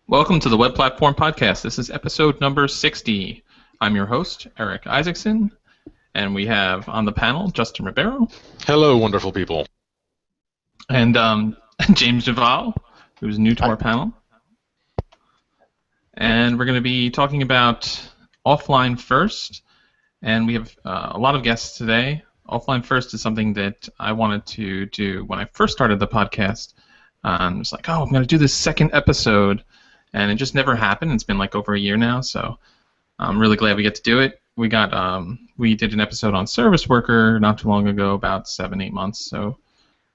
Welcome to the Web Platform Podcast. This is episode number 60. I'm your host, Eric Isaacson, and we have on the panel Justin Ribeiro. Hello, wonderful people. And James Duval, who's new to our panel. And we're going to be talking about offline first, and we have a lot of guests today. Offline first is something that I wanted to do when I first started the podcast. I was like, I'm going to do this second episode. And it just never happened. It's been like over a year now, so I'm really glad we get to do it. We did an episode on ServiceWorker not too long ago, about 7-8 months. So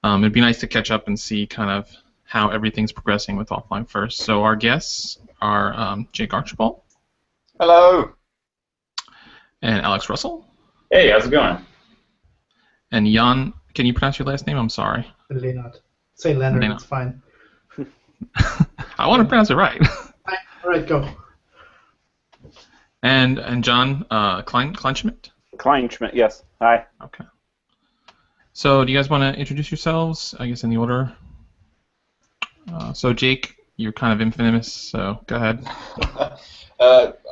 it'd be nice to catch up and see kind of how everything's progressing with Offline First. So our guests are Jake Archibald. Hello. And Alex Russell. Hey, how's it going? And Jan, can you pronounce your last name? I'm sorry. Lehnardt. Say Lehnardt, it's fine. I want to pronounce it right. All right, go. And John Kleinschmidt? Kleinschmidt, yes. Hi. Okay. So do you guys want to introduce yourselves, I guess in the order? So Jake, you're kind of infamous, so go ahead.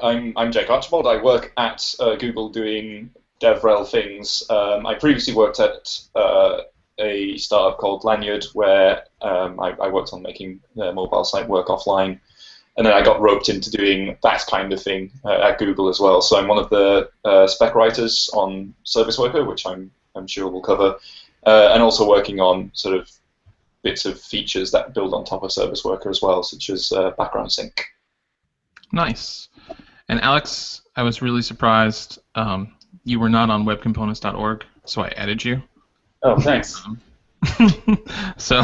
I'm Jake Archibald. I work at Google doing DevRel things. I previously worked at a startup called Lehnardt, where I worked on making the mobile site work offline, and then I got roped into doing that kind of thing at Google as well. So I'm one of the spec writers on ServiceWorker, which I'm sure we'll cover, and also working on sort of bits of features that build on top of ServiceWorker as well, such as background sync. Nice. And Alex, I was really surprised you were not on webcomponents.org, so I added you. Oh, thanks. So,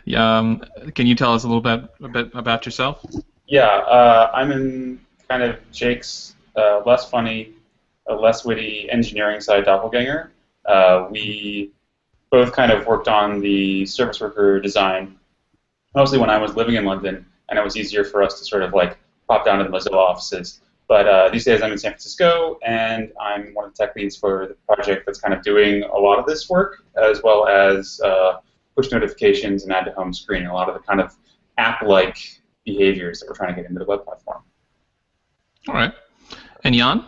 can you tell us a little bit about yourself? Yeah, I'm in kind of Jake's less funny, less witty engineering side doppelganger. We both kind of worked on the ServiceWorker design, mostly when I was living in London, and it was easier for us to sort of like pop down to the Mozilla offices. But these days I'm in San Francisco, and I'm one of the tech leads for the project that's kind of doing a lot of this work, as well as push notifications and add to home screen, and a lot of the kind of app-like behaviors that we're trying to get into the web platform. All right. And Jan?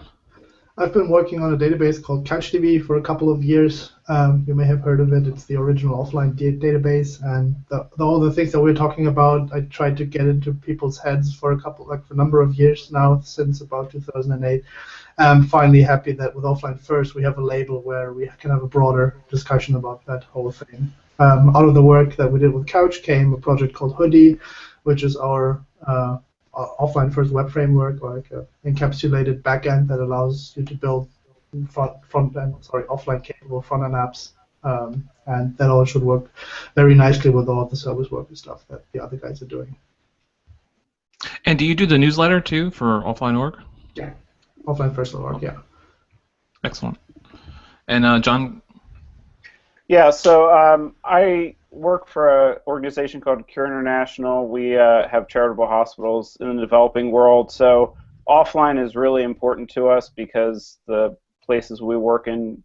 I've been working on a database called CouchDB for a couple of years. You may have heard of it. It's the original offline database, and all the things that we're talking about, I tried to get into people's heads for for a number of years now, since about 2008. I'm finally happy that with Offline First we have a label where we can have a broader discussion about that whole thing. Out of the work that we did with Couch came a project called Hoodie, which is our offline first web framework, like an encapsulated backend that allows you to build offline capable front-end apps, and that all should work very nicely with all of the ServiceWorker stuff that the other guys are doing. And do you do the newsletter too for offline.org? Yeah, offline first.org. Yeah. Excellent. And John? Yeah, so I work for an organization called Cure International. We have charitable hospitals in the developing world, so offline is really important to us because the places we work in,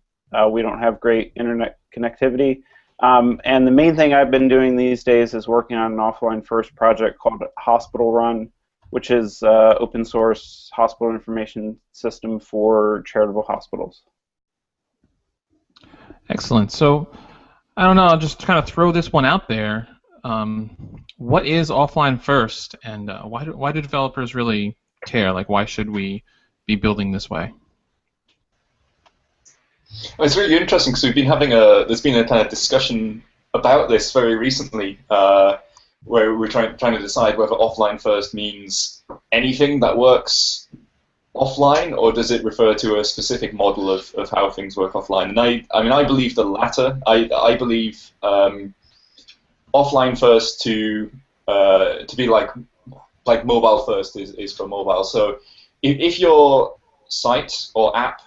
we don't have great internet connectivity. And the main thing I've been doing these days is working on an offline first project called Hospital Run, which is open source hospital information system for charitable hospitals. Excellent. So, I don't know, I'll just kind of throw this one out there. What is offline first, and why do developers really care? Like, why should we be building this way? Well, it's really interesting because there's been a kind of discussion about this very recently, where we're trying to decide whether offline first means anything that works offline, or does it refer to a specific model of how things work offline? And I believe the latter. I believe offline first to be like mobile first is for mobile. So if your site or app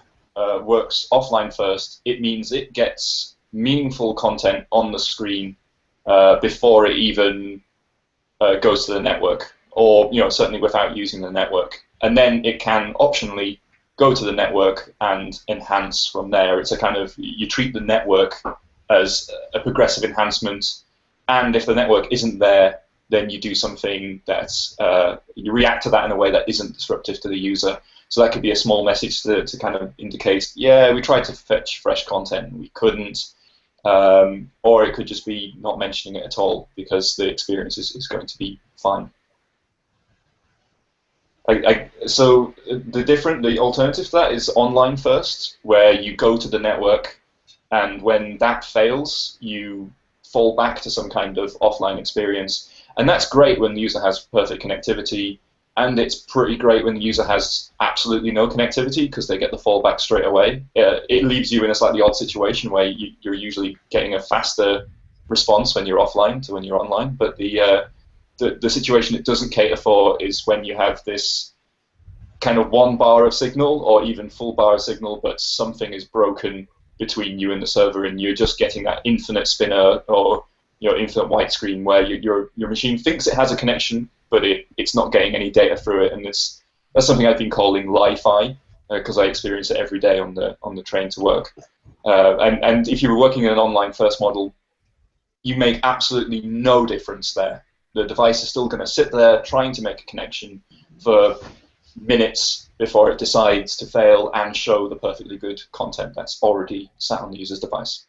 works offline first, it means it gets meaningful content on the screen before it even goes to the network, or certainly without using the network. And then it can optionally go to the network and enhance from there. It's a kind of, you treat the network as a progressive enhancement, and if the network isn't there, then you do something that's you react to that in a way that isn't disruptive to the user. So that could be a small message to kind of indicate, yeah, we tried to fetch fresh content, we couldn't. Or it could just be not mentioning it at all because the experience is going to be fine. So the alternative to that is online first, where you go to the network, and when that fails, you fall back to some kind of offline experience. And that's great when the user has perfect connectivity, and it's pretty great when the user has absolutely no connectivity because they get the fallback straight away. It leaves you in a slightly odd situation where you're usually getting a faster response when you're offline to when you're online. But the situation it doesn't cater for is when you have this kind of 1 bar of signal or even full bar of signal, but something is broken between you and the server, and you're just getting that infinite spinner or infinite white screen where your machine thinks it has a connection, but it's not getting any data through it, and that's something I've been calling Li-Fi because I experience it every day on the train to work. And if you were working in an online first model, you make absolutely no difference there. The device is still going to sit there trying to make a connection for minutes before it decides to fail and show the perfectly good content that's already sat on the user's device.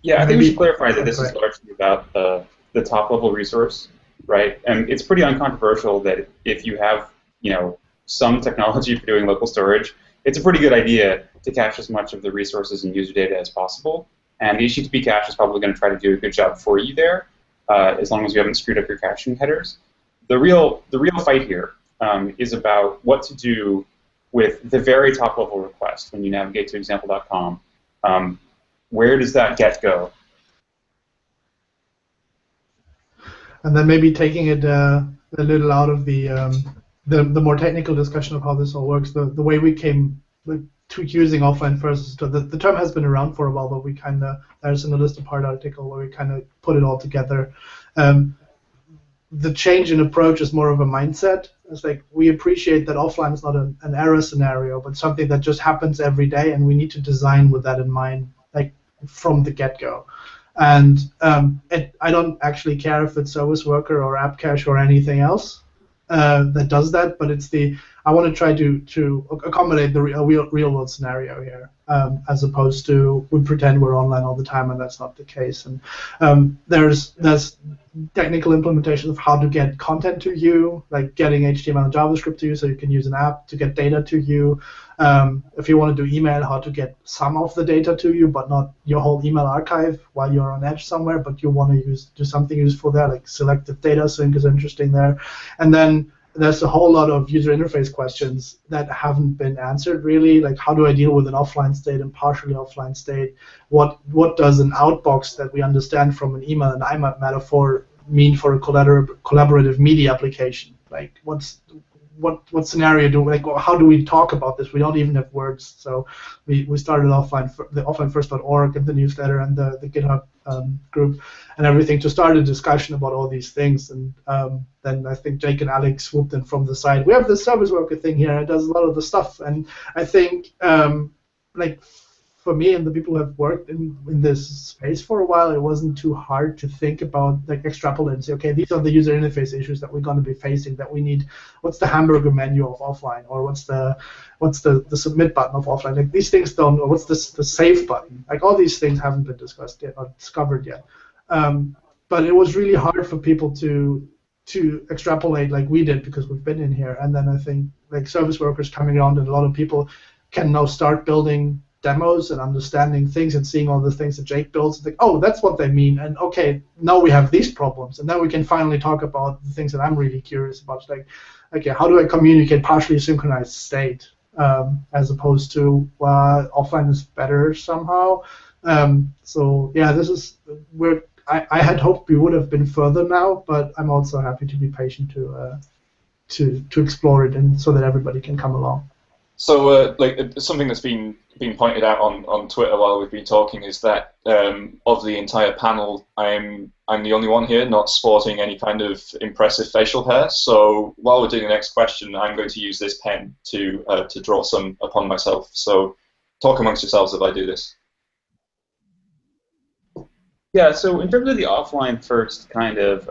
Yeah, I think we should clarify that this is largely about the top-level resource, right? And it's pretty uncontroversial that if you have, some technology for doing local storage, it's a pretty good idea to cache as much of the resources and user data as possible. And the HTTP cache is probably going to try to do a good job for you there, as long as you haven't screwed up your caching headers. The real fight here is about what to do with the very top-level request when you navigate to example.com. Where does that get go? And then maybe taking it a little out of the more technical discussion of how this all works, the way we came to using offline first. The term has been around for a while, but we kind of, there's an Enlisted Part article where we kind of put it all together. The change in approach is more of a mindset. It's like we appreciate that offline is not an error scenario, but something that just happens every day, and we need to design with that in mind, like from the get-go. And I don't actually care if it's ServiceWorker or App Cache or anything else that does that, but it's I want to try to accommodate the real world scenario here, as opposed to we pretend we're online all the time, and that's not the case. And there's technical implementation of how to get content to you, like getting HTML and JavaScript to you so you can use an app to get data to you. If you want to do email, how to get some of the data to you, but not your whole email archive while you're on Edge somewhere, but you want to do something useful there, like selective data sync is interesting there. And then there's a whole lot of user interface questions that haven't been answered really, like how do I deal with an offline state and partially offline state? What does an outbox that we understand from an email and IMAP metaphor mean for a collaborative media application? Like what scenario how do we talk about this? We don't even have words, so we started the offlinefirst.org and the newsletter and the GitHub group and everything to start a discussion about all these things. And then I think Jake and Alex swooped in from the side. We have the ServiceWorker thing here. It does a lot of the stuff, and I think like for me and the people who have worked in this space for a while, it wasn't too hard to think about, like, extrapolate and say, okay, these are the user interface issues that we're going to be facing, that we need. What's the hamburger menu of offline, or what's the submit button of offline? Like, these things don't, or what's the save button? Like, all these things haven't been discussed yet or discovered yet. But it was really hard for people to extrapolate like we did because we've been in here. And then I think like ServiceWorkers coming around, and a lot of people can now start building demos and understanding things and seeing all the things that Jake builds, like, oh, that's what they mean, and okay, now we have these problems, and then we can finally talk about the things that I'm really curious about, like, okay, how do I communicate partially synchronized state as opposed to offline is better somehow. So yeah, this is where I had hoped we would have been further now, but I'm also happy to be patient to explore it, and so that everybody can come along. So, like, something that's been pointed out on Twitter while we've been talking is that of the entire panel, I'm the only one here not sporting any kind of impressive facial hair. So while we're doing the next question, I'm going to use this pen to draw some upon myself. So talk amongst yourselves if I do this. Yeah, so in terms of the offline first kind of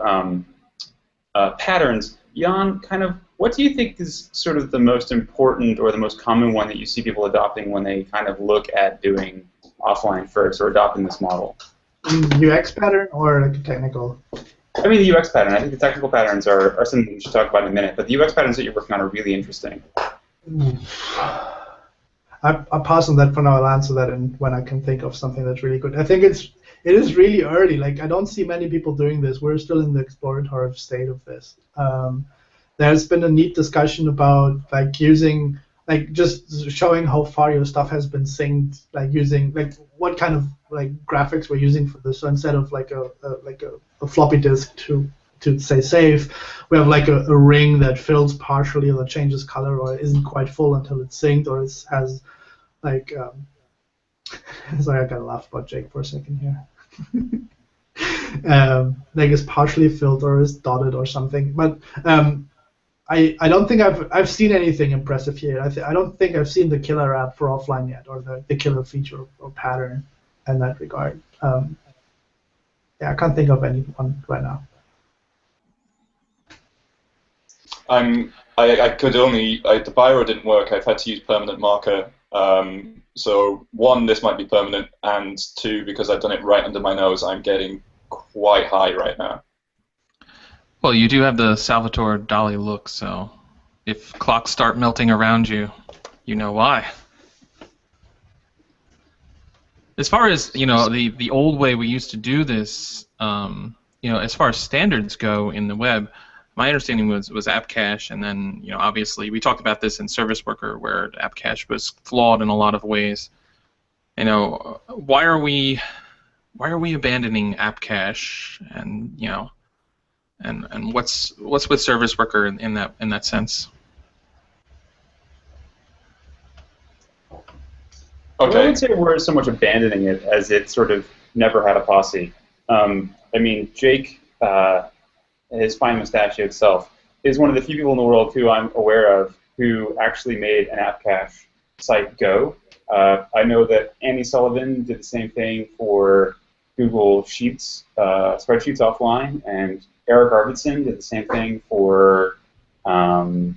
patterns, Jan, kind of what do you think is sort of the most important or the most common one that you see people adopting when they kind of look at doing offline first or adopting this model? UX pattern or like a technical? I mean the UX pattern. I think the technical patterns are something we should talk about in a minute, but the UX patterns that you're working on are really interesting. I'll pass on that for now. I'll answer that when I can think of something that's really good. I think it is really early. Like I don't see many people doing this. We're still in the exploratory state of this. There's been a neat discussion about like using, like just showing how far your stuff has been synced, like using like what kind of like graphics we're using for this. So instead of like a floppy disk to say save, we have like a ring that fills partially or changes color or isn't quite full until it's synced or it has like sorry, I gotta laugh about Jake for a second here. Like it's partially filled or is dotted or something, but I don't think I've seen anything impressive here. I don't think I've seen the killer app for offline yet, or the killer feature or pattern in that regard. Yeah, I can't think of anyone right now. I could only the biro didn't work. I've had to use permanent marker. So one, this might be permanent, and two, because I've done it right under my nose, I'm getting quite high right now. Well, you do have the Salvatore Dali look, so if clocks start melting around you, you know why. As far as the old way we used to do this, as far as standards go in the web, my understanding was app cache, and then obviously we talked about this in ServiceWorker where app cache was flawed in a lot of ways. Why are we abandoning app cache, and and what's with ServiceWorker in that sense? Okay. I would say we're so much abandoning it as it sort of never had a posse. I mean, Jake, his fine mustachio itself, is one of the few people in the world who I'm aware of who actually made an app cache site go. I know that Annie Sullivan did the same thing for Google Sheets, spreadsheets offline, and Eric Arvidsson did the same thing for Gmail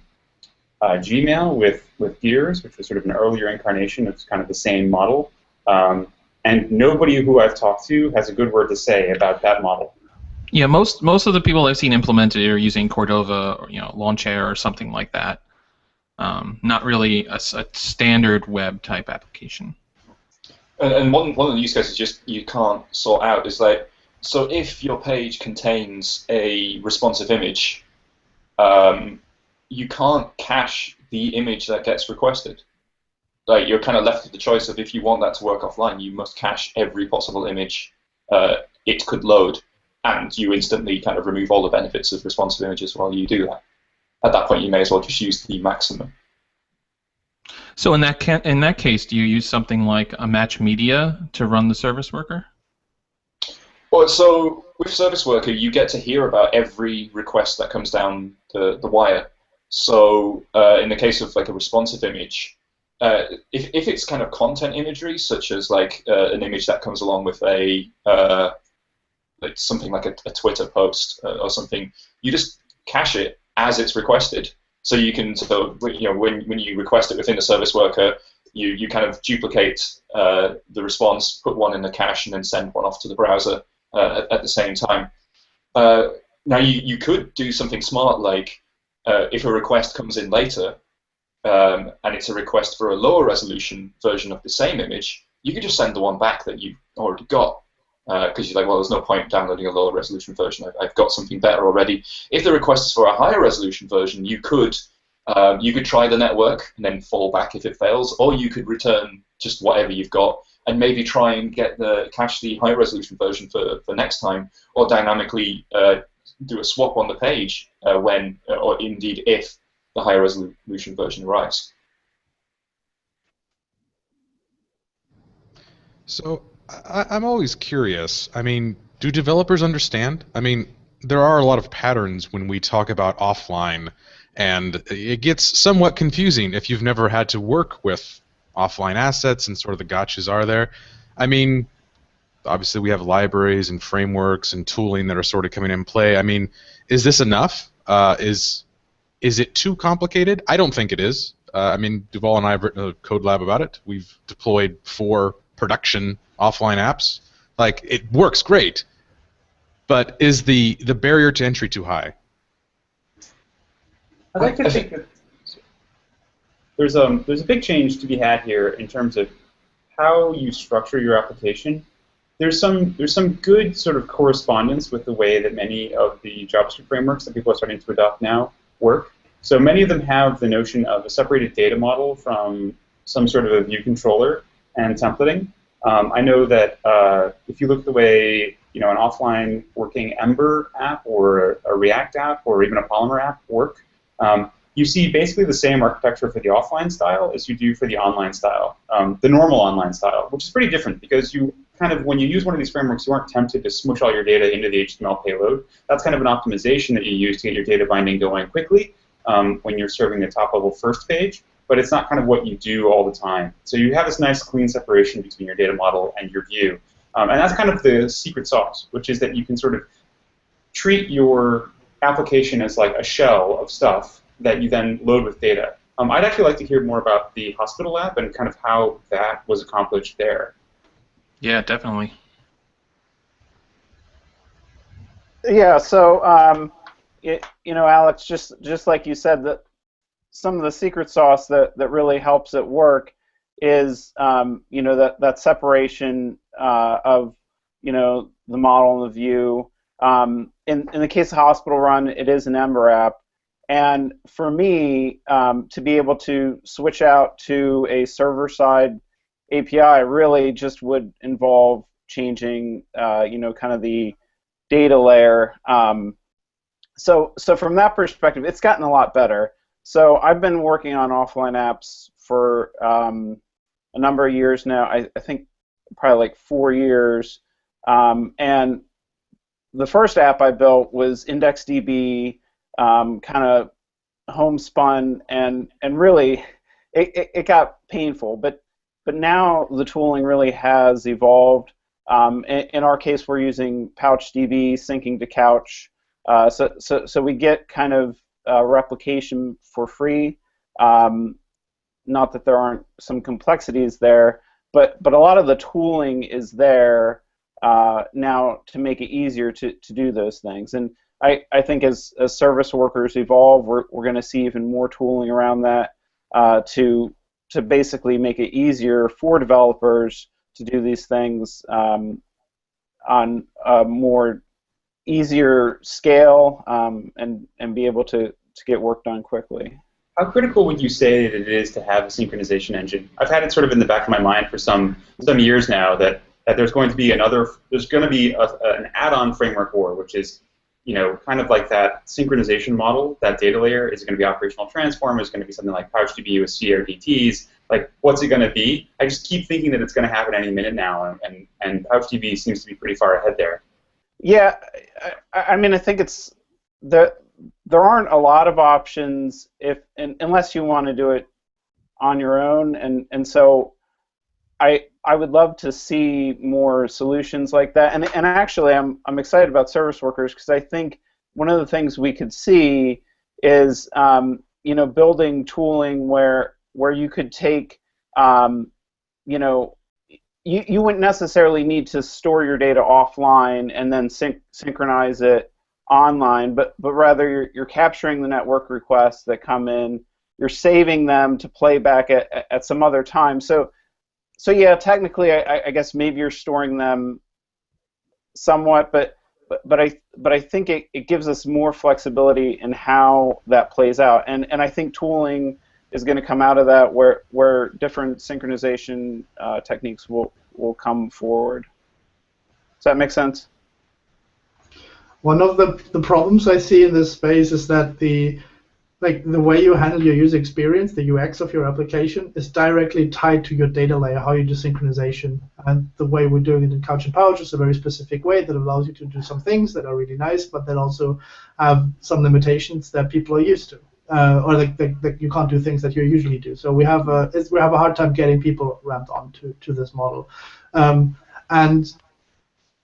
with Gears, which was sort of an earlier incarnation of kind of the same model. And nobody who I've talked to has a good word to say about that model. Yeah, most of the people I've seen implemented are using Cordova or Launchair or something like that. Not really a standard web type application. And one of the use cases just you can't sort out is like, so if your page contains a responsive image, you can't cache the image that gets requested. Like you're kind of left with the choice of if you want that to work offline, you must cache every possible image it could load, and you instantly kind of remove all the benefits of responsive images while you do that. At that point, you may as well just use the maximum. So in that case, do you use something like a match media to run the ServiceWorker? Well, so with ServiceWorker, you get to hear about every request that comes down the wire. So in the case of like a responsive image, if it's kind of content imagery, such as like an image that comes along with a like something like a Twitter post or something, you just cache it as it's requested. So you can, when you request it within the ServiceWorker, you kind of duplicate the response, put one in the cache, and then send one off to the browser at the same time. Now you could do something smart like if a request comes in later and it's a request for a lower resolution version of the same image, you could just send the one back that you already got. Because you're like, well, there's no point downloading a lower resolution version. I've got something better already. If the request is for a higher resolution version, you could try the network and then fall back if it fails, or you could return just whatever you've got and maybe try and cache the high resolution version for next time, or dynamically do a swap on the page when, or indeed if, the higher resolution version arrives. So I'm always curious. I mean, do developers understand? I mean, there are a lot of patterns when we talk about offline, and it gets somewhat confusing if you've never had to work with offline assets and sort of the gotchas are there. I mean, obviously we have libraries and frameworks and tooling that are sort of coming in play. I mean, is this enough? Is it too complicated? I don't think it is. I mean, Duval and I have written a code lab about it. We've deployed 4 production offline apps. Like, it works great. But is the barrier to entry too high? I'd like to think that there's a big change to be had here in terms of how you structure your application. There's some good sort of correspondence with the way that many of the JavaScript frameworks that people are starting to adopt now work. So many of them have the notion of a separated data model from some sort of a view controller and templating. I know that if you look at the way an offline working Ember app or a React app or even a Polymer app work, you see basically the same architecture for the offline style as you do for the online style, the normal online style, which is pretty different because you kind of, when you use one of these frameworks, you aren't tempted to smush all your data into the HTML payload. That's kind of an optimization that you use to get your data binding going quickly when you're serving the top-level first page, but it's not kind of what you do all the time. So you have this nice clean separation between your data model and your view. And that's kind of the secret sauce, which is that you can sort of treat your application as like a shell of stuff that you then load with data. I'd actually like to hear more about the hospital app and kind of how that was accomplished there. Yeah, definitely. Yeah, so Alex, just like you said, that some of the secret sauce that really helps it work is that separation of the model and the view. In the case of Hospital Run, it is an Ember app, and for me to be able to switch out to a server-side API really just would involve changing kind of the data layer. So from that perspective, it's gotten a lot better. So I've been working on offline apps for a number of years now. I think probably like 4 years. And the first app I built was IndexedDB, kind of homespun, and really it got painful. But now the tooling really has evolved. In our case, we're using PouchDB syncing to Couch. So we get kind of replication for free. Not that there aren't some complexities there, but a lot of the tooling is there now to make it easier to do those things. And I think as service workers evolve, we're going to see even more tooling around that to basically make it easier for developers to do these things on a more easier scale and be able to get work done quickly. How critical would you say that it is to have a synchronization engine? I've had it sort of in the back of my mind for some years now that there's going to be an add-on framework core, which is kind of like that synchronization model. That data layer is going to be operational transform. Is going to be something like PouchDB with CRDTs. Like, what's it going to be? I just keep thinking that it's going to happen any minute now, and PouchDB seems to be pretty far ahead there. Yeah, I mean, I think it's there aren't a lot of options unless you want to do it on your own, and so I would love to see more solutions like that. And actually, I'm excited about service workers because I think one of the things we could see is building tooling where you could take you wouldn't necessarily need to store your data offline and then synchronize it online, but rather you're capturing the network requests that come in, you're saving them to play back at some other time. So yeah, technically, I guess maybe you're storing them somewhat, but I think it gives us more flexibility in how that plays out, and I think tooling is going to come out of that where different synchronization techniques will come forward. Does that make sense? One of the problems I see in this space is that the way you handle your user experience, the UX of your application, is directly tied to your data layer, how you do synchronization. And the way we're doing it in Couch and Pouch is a very specific way that allows you to do some things that are really nice, but that also have some limitations that people are used to. Or like you can't do things that you usually do. So we have a hard time getting people ramped on to this model. And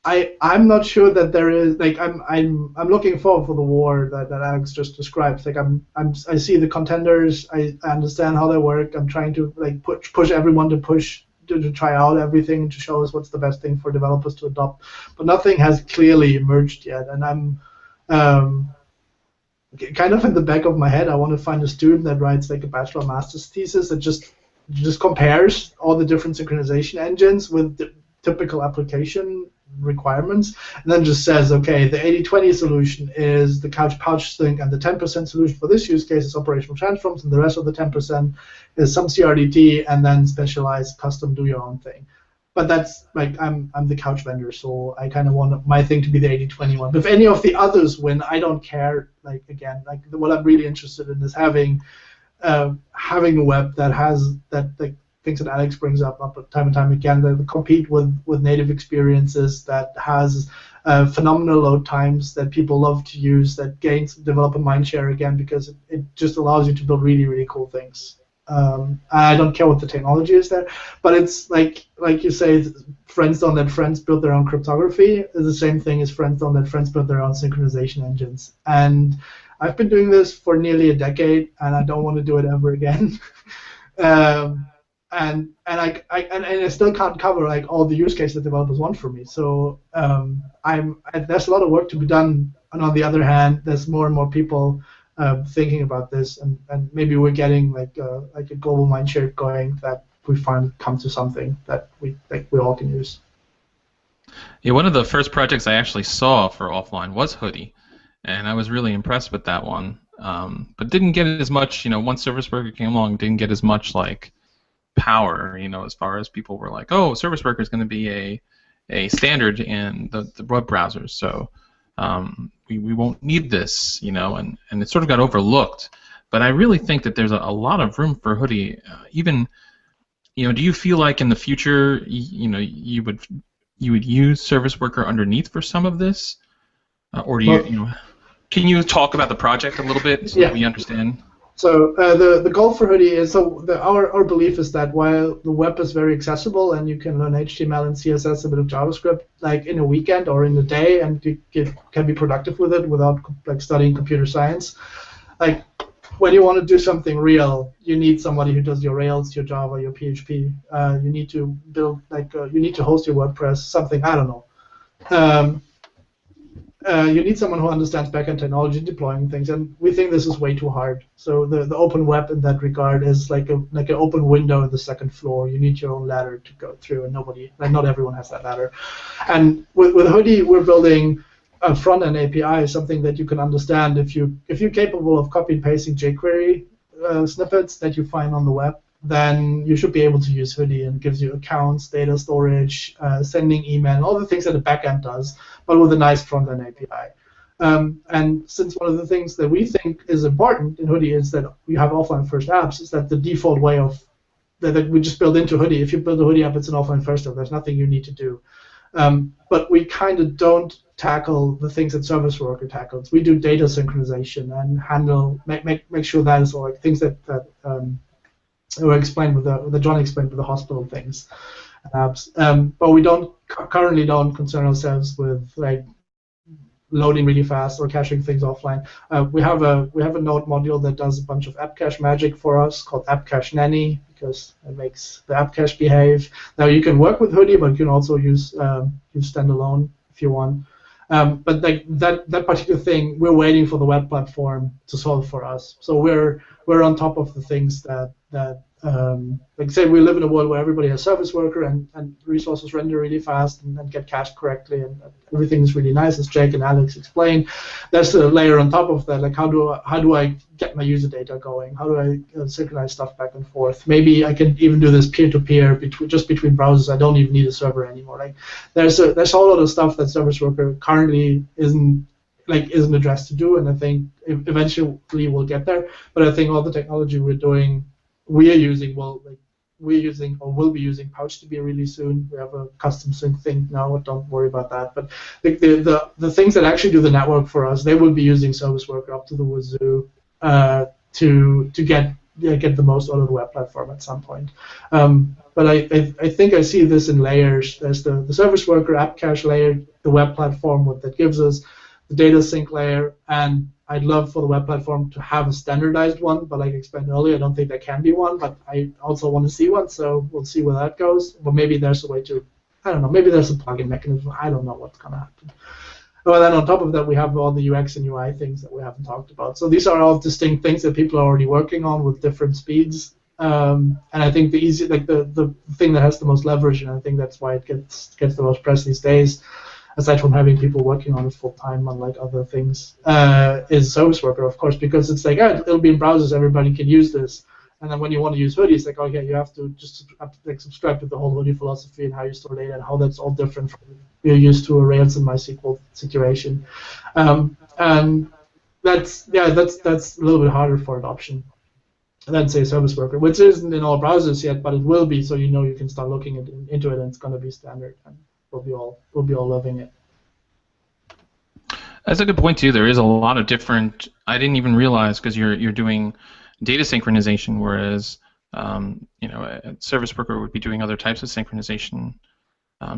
I'm not sure that there is like I'm looking forward for the war that Alex just described. Like I see the contenders. I understand how they work. I'm trying to like push everyone to try out everything to show us what's the best thing for developers to adopt. But nothing has clearly emerged yet, and I'm kind of in the back of my head. I want to find a student that writes like a bachelor master's thesis that just compares all the different synchronization engines with the typical application requirements, and then just says, okay, the 80-20 solution is the couch pouch sync, and the 10% solution for this use case is operational transforms, and the rest of the 10% is some CRDT, and then specialized custom do your own thing. But that's like I'm the couch vendor, so I kind of want my thing to be the 80-20 one. But if any of the others win, I don't care. Like again, like what I'm really interested in is having a web that has that like things that Alex brings up time and time again, that compete with native experiences, that has phenomenal load times that people love to use, that gains developer mindshare again because it just allows you to build really, really cool things. I don't care what the technology is there, but it's like you say, friends don't let friends build their own cryptography. It's the same thing as friends don't let friends build their own synchronization engines. And I've been doing this for nearly a decade, and I don't want to do it ever again. And I still can't cover like all the use cases that developers want from me. So there's a lot of work to be done. And on the other hand, there's more and more people thinking about this, and maybe we're getting like a global mindshare going that we find come to something that we all can use. Yeah, one of the first projects I actually saw for offline was Hoodie, and I was really impressed with that one. But didn't get as much, once ServiceWorker came along, didn't get as much like power, as far as people were like, oh, ServiceWorker is going to be a standard in the web browsers, so we won't need this, and it sort of got overlooked. But I really think that there's a lot of room for Hoodie. Even, do you feel like in the future, you would use ServiceWorker underneath for some of this, or do you, can you talk about the project a little bit so that we understand? So the goal for Hoodie is, our belief is that while the web is very accessible and you can learn HTML and CSS, a bit of JavaScript, like in a weekend or in a day, and you can be productive with it without like studying computer science. Like when you want to do something real, you need somebody who does your Rails, your Java, your PHP. You need to build you need to host your WordPress, something, I don't know. You need someone who understands backend technology, deploying things, and we think this is way too hard. So the open web in that regard is like an open window in the second floor. You need your own ladder to go through, and not everyone has that ladder. And with Hoodie, we're building a front-end API, something that you can understand if you're capable of copy and pasting jQuery snippets that you find on the web. Then you should be able to use Hoodie, and it gives you accounts, data storage, sending email, all the things that a backend does, but with a nice front-end API. And since one of the things that we think is important in Hoodie is that we have offline-first apps, is that the default way of that we just build into Hoodie. If you build a Hoodie app, it's an offline-first app. There's nothing you need to do. But we kind of don't tackle the things that ServiceWorker tackles. We do data synchronization and handle make sure that is all like things that were explained that John explained with the hospital things, apps. But we currently don't concern ourselves with like loading really fast or caching things offline. We have a Node module that does a bunch of app cache magic for us called App Cache Nanny, because it makes the app cache behave. Now you can work with Hoodie, but you can also use standalone if you want. But like that particular thing, we're waiting for the web platform to solve for us. So we're on top of the things that like say we live in a world where everybody has ServiceWorker and resources render really fast and get cached correctly, and everything is really nice, as Jake and Alex explained. There's a layer on top of that, like how do I get my user data going? How do I synchronize stuff back and forth? Maybe I can even do this peer-to-peer between browsers. I don't even need a server anymore. Like there's a whole lot of stuff that ServiceWorker currently isn't addressed to do, and I think eventually we'll get there. But I think all the technology we're using or will be using Pouch.DB really soon. We have a custom sync thing now, don't worry about that. But the things that actually do the network for us, they will be using ServiceWorker up to the wazoo to get get the most out of the web platform at some point. But I think I see this in layers. There's the service worker app cache layer, the web platform, what that gives us, the data sync layer, and I'd love for the web platform to have a standardized one, but like I explained earlier, I don't think there can be one, but I also want to see one, so we'll see where that goes. But maybe there's a way to, I don't know, maybe there's a plugin mechanism. I don't know what's going to happen. Well, then on top of that, we have all the UX and UI things that we haven't talked about. So these are all distinct things that people are already working on with different speeds. And I think the thing that has the most leverage, and I think that's why it gets the most press these days, aside from having people working on it full time, unlike other things, is ServiceWorker, of course, because it's like, it'll be in browsers, everybody can use this. And then when you want to use Hoodie, it's like, okay, you have to just subscribe to the whole Hoodie philosophy and how you store data and how that's all different from you're used to a Rails and MySQL situation. And that's a little bit harder for adoption than, say, ServiceWorker, which isn't in all browsers yet, but it will be, so you can start looking into it, and it's going to be standard, and we'll be all loving it. That's a good point too. There is a lot of different. I didn't even realize, because you're doing data synchronization, whereas a service worker would be doing other types of synchronization.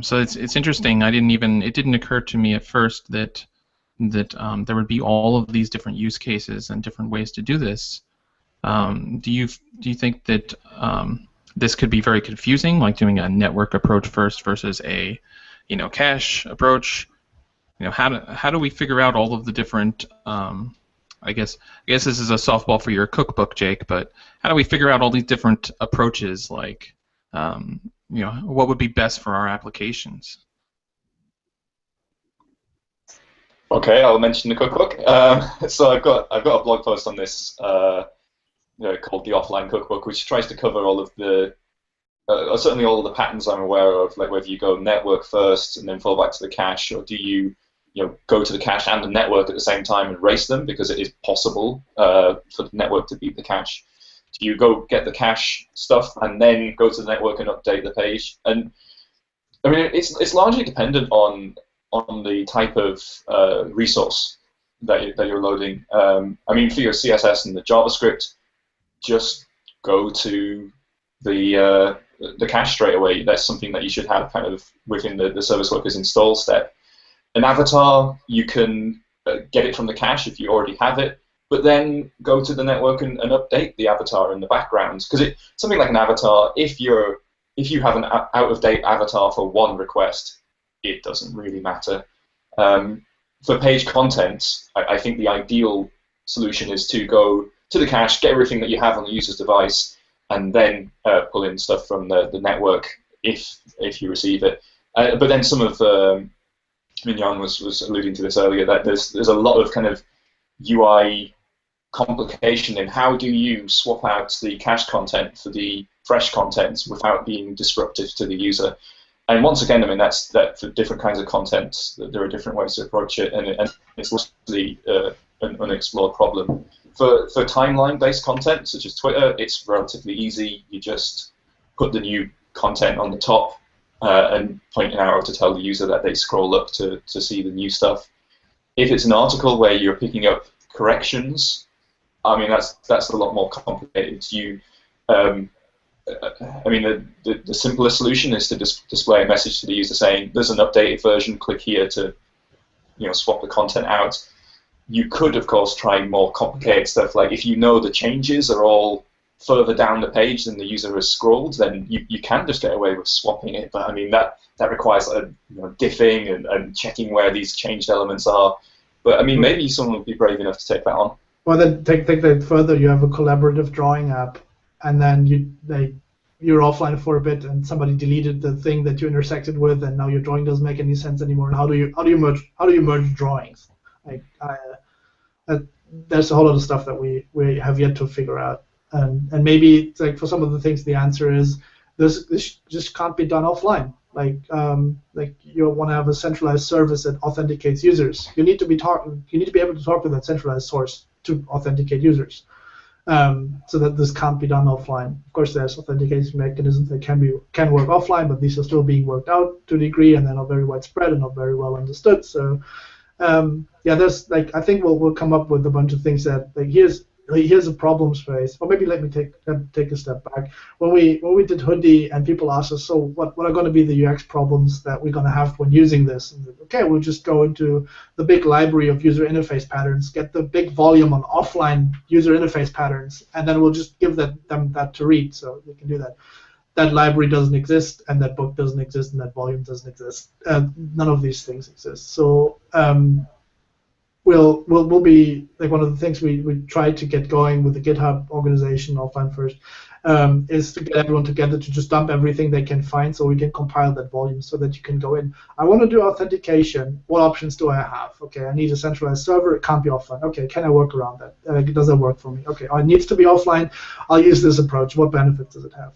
So it's interesting. It didn't occur to me at first that there would be all of these different use cases and different ways to do this. Do you think that this could be very confusing, like doing a network approach first versus a cache approach? How do we figure out all of the different I guess this is a softball for your cookbook, Jake, but how do we figure out all these different approaches, like what would be best for our applications? Okay, I'll mention the cookbook. So I've got a blog post on this called the Offline Cookbook, which tries to cover all of the certainly all of the patterns I'm aware of, like whether you go network first and then fall back to the cache, or do you go to the cache and the network at the same time and race them, because it is possible for the network to beat the cache. Do you go get the cache stuff and then go to the network and update the page? And I mean, it's largely dependent on the type of resource that you're loading. I mean, for your CSS and the JavaScript, just go to the cache straight away. That's something that you should have kind of within the service worker's install step. An avatar, you can get it from the cache if you already have it, but then go to the network and update the avatar in the background. Because something like an avatar, if you have an out-of-date avatar for one request, it doesn't really matter. For page content, I think the ideal solution is to go to the cache, get everything that you have on the user's device, and then pull in stuff from the network if you receive it. But then some of Mignon was alluding to this earlier, that there's a lot of kind of UI complication in how do you swap out the cache content for the fresh content without being disruptive to the user. And once again, I mean, that for different kinds of content, there are different ways to approach it, and it's mostly an unexplored problem. For timeline-based content, such as Twitter, it's relatively easy. You just put the new content on the top and point an arrow to tell the user that they scroll up to see the new stuff. If it's an article where you're picking up corrections, I mean, that's a lot more complicated. I mean, the simplest solution is to display a message to the user saying, there's an updated version, click here to swap the content out. You could, of course, try more complicated stuff, like if you know the changes are all further down the page than the user has scrolled, then you can just get away with swapping it. But I mean, that requires diffing and checking where these changed elements are. But I mean, maybe someone would be brave enough to take that on. Well, then take that further. You have a collaborative drawing app, and then you're offline for a bit, and somebody deleted the thing that you intersected with, and now your drawing doesn't make any sense anymore. And how do you merge drawings? There's a whole lot of stuff that we have yet to figure out, and maybe it's like for some of the things the answer is this just can't be done offline. Like you want to have a centralized service that authenticates users. You need to be able to talk to that centralized source to authenticate users. So that this can't be done offline. Of course, there's authentication mechanisms that can work offline, but these are still being worked out to a degree, and they're not very widespread and not very well understood. So, there's I think we'll come up with a bunch of things that here's here's a problem space. Or maybe let me take a step back. When we did Hoodie and people asked us, so what are going to be the UX problems that we're going to have when using this? And okay, we'll just go into the big library of user interface patterns, get the big volume on offline user interface patterns, and then we'll just give them that to read, so they can do that. That library doesn't exist, and that book doesn't exist, and that volume doesn't exist. None of these things exist. So will be like one of the things we try to get going with the GitHub organization offline first is to get everyone together to just dump everything they can find so we can compile that volume so that you can go in. I want to do authentication. What options do I have? Okay, I need a centralized server. It can't be offline. Okay, can I work around that? Does that work for me? Okay, it needs to be offline. I'll use this approach. What benefits does it have?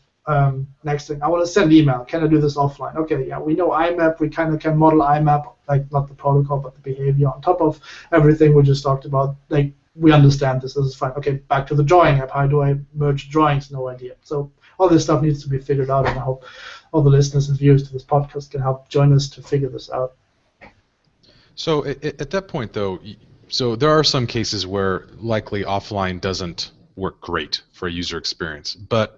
Next thing, I want to send email. Can I do this offline? Okay, yeah, we know IMAP. We kind of can model IMAP, like not the protocol, but the behavior on top of everything we just talked about. Like, we understand this is fine. Okay, back to the drawing app. How do I merge drawings? No idea. So all this stuff needs to be figured out, and I hope all the listeners and viewers to this podcast can help join us to figure this out. So at that point, though, so there are some cases where likely offline doesn't work great for a user experience, but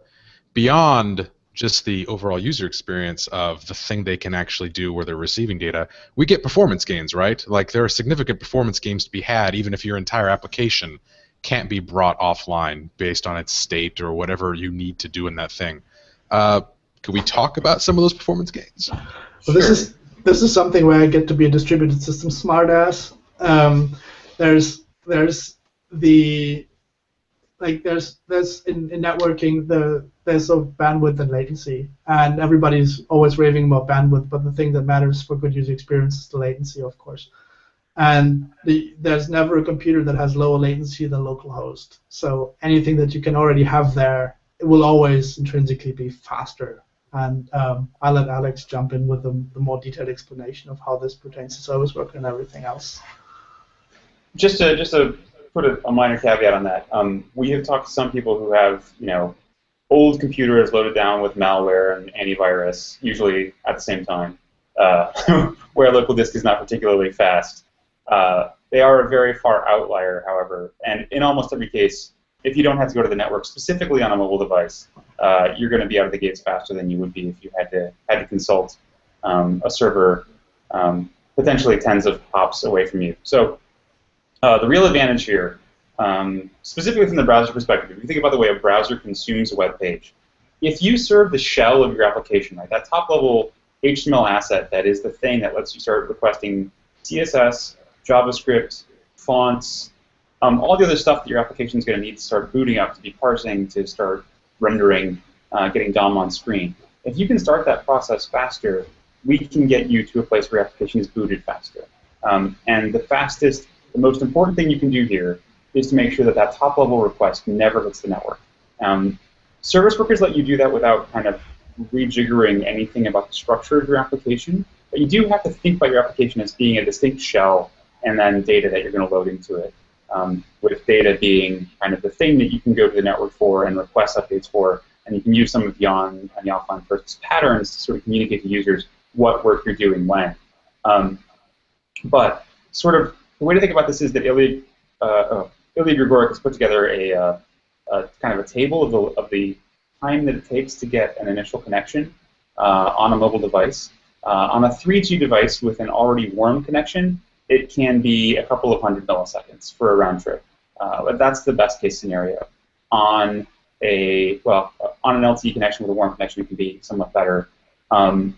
beyond just the overall user experience of the thing they can actually do where they're receiving data, we get performance gains, right? Like, there are significant performance gains to be had even if your entire application can't be brought offline based on its state or whatever you need to do in that thing. Could we talk about some of those performance gains? Well, this is something where I get to be a distributed system smartass. There's in networking there's bandwidth and latency, and everybody's always raving about bandwidth, but the thing that matters for good user experience is the latency, of course. And there's never a computer that has lower latency than localhost. So anything that you can already have there, it will always intrinsically be faster. And I'll let Alex jump in with the more detailed explanation of how this pertains to ServiceWorker and everything else. Just to put a minor caveat on that, we have talked to some people who have, old computers loaded down with malware and antivirus, usually at the same time, where local disk is not particularly fast. They are a very far outlier, however, and in almost every case, if you don't have to go to the network specifically on a mobile device, you're going to be out of the gates faster than you would be if you had to consult a server potentially tens of hops away from you. So the real advantage here, specifically from the browser perspective, if you think about the way a browser consumes a web page, if you serve the shell of your application, right, that top-level HTML asset that is the thing that lets you start requesting CSS, JavaScript, fonts, all the other stuff that your application is going to need to start booting up, to be parsing, to start rendering, getting DOM on screen. If you can start that process faster, we can get you to a place where your application is booted faster. And the most important thing you can do here is to make sure that that top-level request never hits the network. Service workers let you do that without kind of rejiggering anything about the structure of your application, but you do have to think about your application as being a distinct shell and then data that you're going to load into it, with data being kind of the thing that you can go to the network for and request updates for, and you can use some of the offline first patterns to sort of communicate to users what work you're doing when. But sort of the way to think about this is that Ilya Grigorik has put together a kind of a table of the time that it takes to get an initial connection on a mobile device. On a 3G device with an already warm connection, it can be a couple of 100 milliseconds for a round trip. But that's the best case scenario. On an LTE connection with a warm connection, it can be somewhat better. On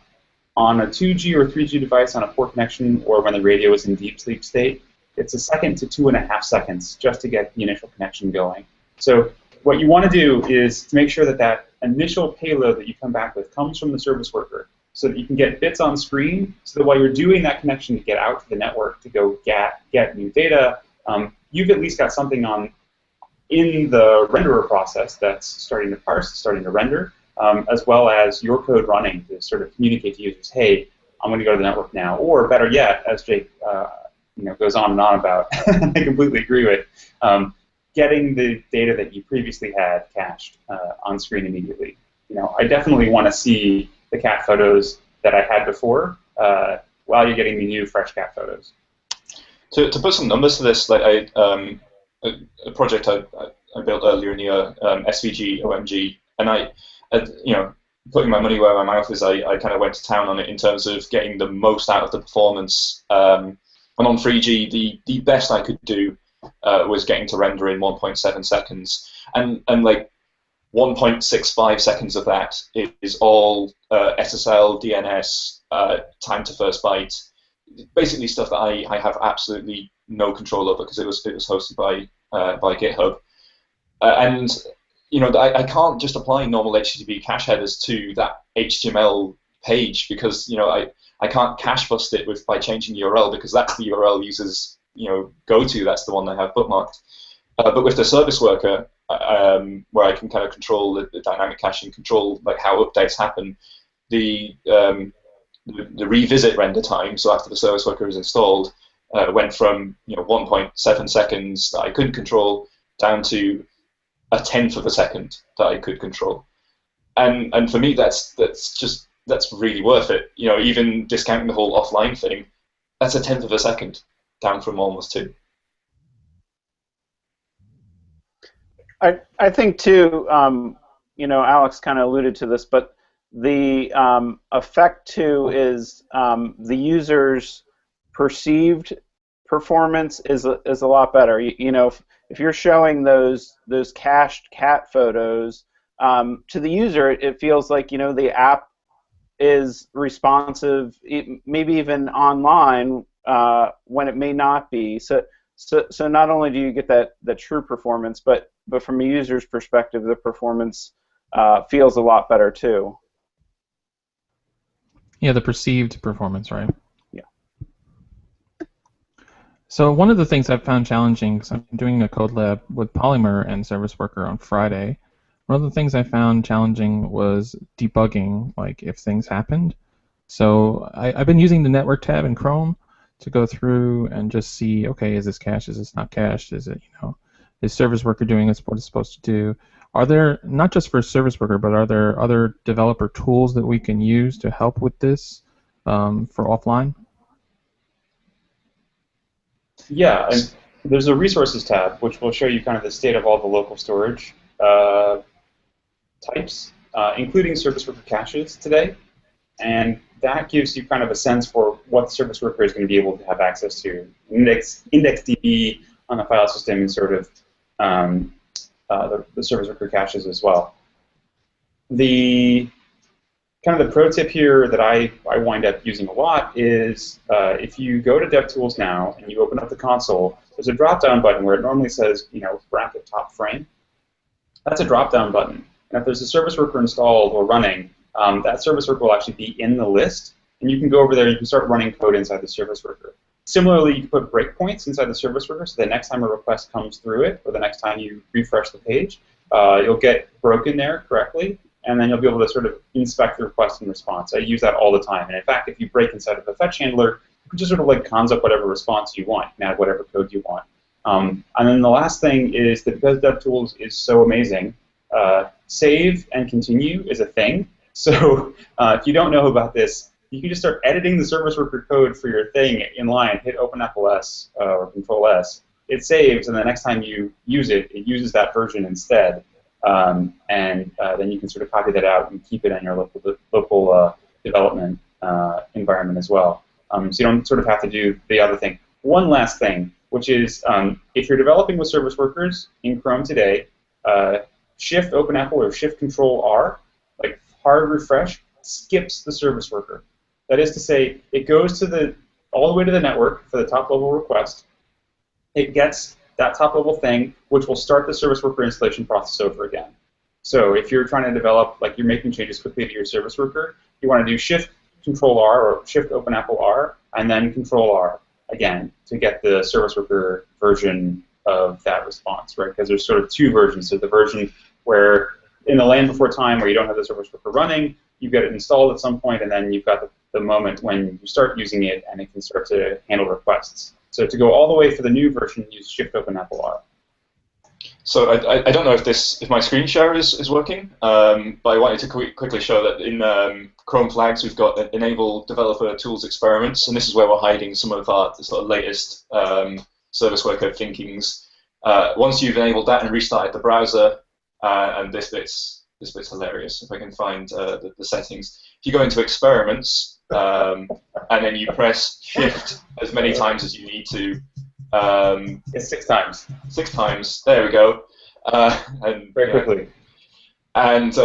a 2G or 3G device on a poor connection, or when the radio is in deep sleep state, it's 1 second to 2.5 seconds just to get the initial connection going. So what you want to do is to make sure that that initial payload that you come back with comes from the service worker, so that you can get bits on screen, so that while you're doing that connection to get out to the network to go get new data, you've at least got something in the renderer process that's starting to parse, starting to render, as well as your code running to sort of communicate to users, hey, I'm going to go to the network now. Or better yet, as Jake goes on and on about, I completely agree with, getting the data that you previously had cached on screen immediately. I definitely want to see the cat photos that I had before while you're getting the new fresh cat photos. To put some numbers to this, like a project I I built earlier in the year, SVG OMG, and putting my money where my mouth is, I kind of went to town on it in terms of getting the most out of the performance. And on 3G, the best I could do was getting to render in 1.7 seconds, and like 1.65 seconds of that is all SSL, DNS, time to first byte, basically stuff that I have absolutely no control over because it was hosted by GitHub, and I can't just apply normal HTTP cache headers to that HTML page because I can't cache bust it by changing the URL because that's the URL users go to. That's the one they have bookmarked. But with the ServiceWorker, where I can kind of control the dynamic caching, control like how updates happen, the revisit render time. So after the ServiceWorker is installed, went from 1.7 seconds that I couldn't control down to a tenth of a second that I could control. And for me, that's really worth it. Even discounting the whole offline thing, that's a tenth of a second down from almost 2. I think too, Alex kind of alluded to this, but the effect too is the user's perceived performance is a lot better. If you're showing those cached cat photos to the user, it feels like the app is responsive, maybe even online when it may not be. So not only do you get that true performance, but from a user's perspective, the performance feels a lot better too. Yeah, the perceived performance, right? Yeah. So one of the things I've found challenging, because I'm doing a code lab with Polymer and ServiceWorker on Friday, one of the things I found challenging was debugging, like if things happened. So I've been using the network tab in Chrome to go through and just see, okay, is this cached, is this not cached, is it, is ServiceWorker doing what it's supposed to do? Are there, not just for ServiceWorker, but are there other developer tools that we can use to help with this for offline? Yeah, and there's a resources tab, which will show you kind of the state of all the local storage types, including ServiceWorker caches today. And that gives you kind of a sense for what the ServiceWorker is going to be able to have access to. IndexedDB on the file system and sort of the ServiceWorker caches as well. The kind of the pro tip here that I wind up using a lot is if you go to DevTools now and you open up the console, there's a drop-down button where it normally says, bracket top frame. That's a drop-down button. And if there's a ServiceWorker installed or running, that ServiceWorker will actually be in the list, and you can go over there and you can start running code inside the ServiceWorker. Similarly, you can put breakpoints inside the ServiceWorker, so the next time a request comes through it, or the next time you refresh the page, you'll get broken there correctly, and then you'll be able to sort of inspect the request and response. I use that all the time, and in fact, if you break inside of a fetch handler, you can just sort of like cons up whatever response you want, and add whatever code you want. And then the last thing is that because DevTools is so amazing, save and continue is a thing. So if you don't know about this, you can just start editing the ServiceWorker code for your thing in line, hit Open S or Control S. It saves, and the next time you use it, it uses that version instead. And then you can sort of copy that out and keep it in your local development environment as well. So you don't sort of have to do the other thing. One last thing, which is if you're developing with ServiceWorkers in Chrome today, Shift Open Apple or Shift Control R, like hard refresh, skips the ServiceWorker. That is to say, it goes to all the way to the network for the top level request. It gets that top level thing, which will start the ServiceWorker installation process over again. So if you're trying to develop, like you're making changes quickly to your ServiceWorker, you want to do Shift Control R or Shift Open Apple R, and then Control R again to get the ServiceWorker version of that response, right? Because there's sort of two versions. So the version where in the land before time where you don't have the ServiceWorker running, you get it installed at some point, and then you've got the moment when you start using it and it can start to handle requests. So to go all the way for the new version, use Shift Open Apple R. So I don't know if my screen share is working, but I wanted to quickly show that in Chrome flags we've got Enable Developer Tools Experiments, and this is where we're hiding some of our sort of latest ServiceWorker thinkings. Once you've enabled that and restarted the browser, and this bit's hilarious. If I can find the settings, if you go into experiments and then you press Shift as many times as you need to. It's 6 times. 6 times. There we go. And very quickly. And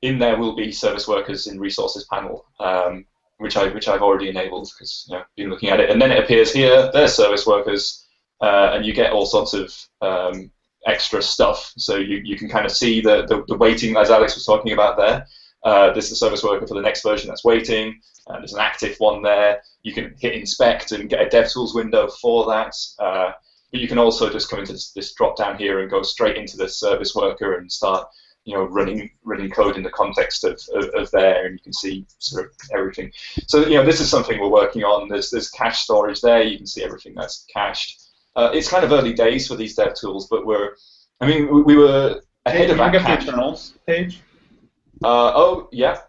in there will be service workers in resources panel, which I've already enabled because been looking at it. And then it appears here. There's service workers, and you get all sorts of extra stuff. So you can kind of see the waiting, as Alex was talking about there. This is a service worker for the next version that's waiting. There's an active one there. You can hit inspect and get a DevTools window for that. But you can also just come into this drop down here and go straight into the service worker and start running code in the context of there, and you can see sort of everything. So this is something we're working on. There's cache storage there. You can see everything that's cached. It's kind of early days for these dev tools, but we were ahead of that. Can you get the internals page? Oh yeah.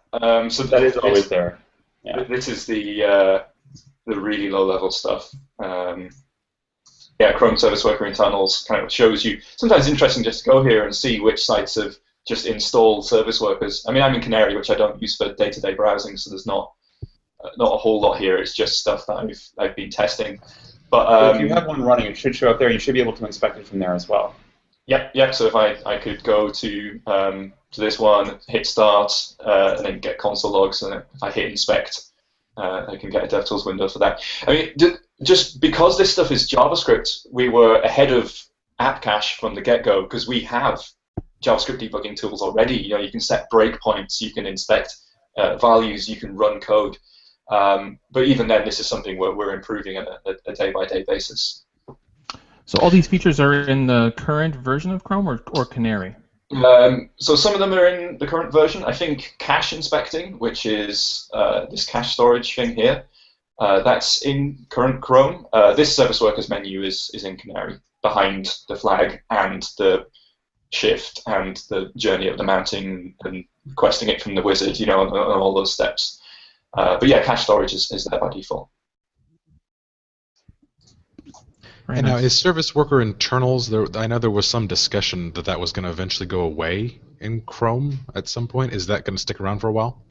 So that is always there. Yeah. This is the really low level stuff. Chrome Service Worker internals kind of shows you. Sometimes it's interesting just to go here and see which sites have just installed service workers. I'm in Canary, which I don't use for day-to-day browsing, so there's not a whole lot here. It's just stuff that I've been testing. But if you have one running, it should show up there. You should be able to inspect it from there as well. Yep. So if I could go to this one, hit start, and then get console logs, and if I hit inspect, I can get a DevTools window for that. Just because this stuff is JavaScript, we were ahead of app cache from the get-go because we have JavaScript debugging tools already. You can set breakpoints, you can inspect values, you can run code. But even then, this is something we're improving on a day-by-day basis. So all these features are in the current version of Chrome or Canary? So some of them are in the current version. I think cache inspecting, which is this cache storage thing here, that's in current Chrome. This service workers menu is in Canary, behind the flag and the shift and the journey of the mounting and requesting it from the wizard, and all those steps. But yeah, cache storage is there by default. And now, is Service Worker internals, I know there was some discussion that was going to eventually go away in Chrome at some point. Is that going to stick around for a while?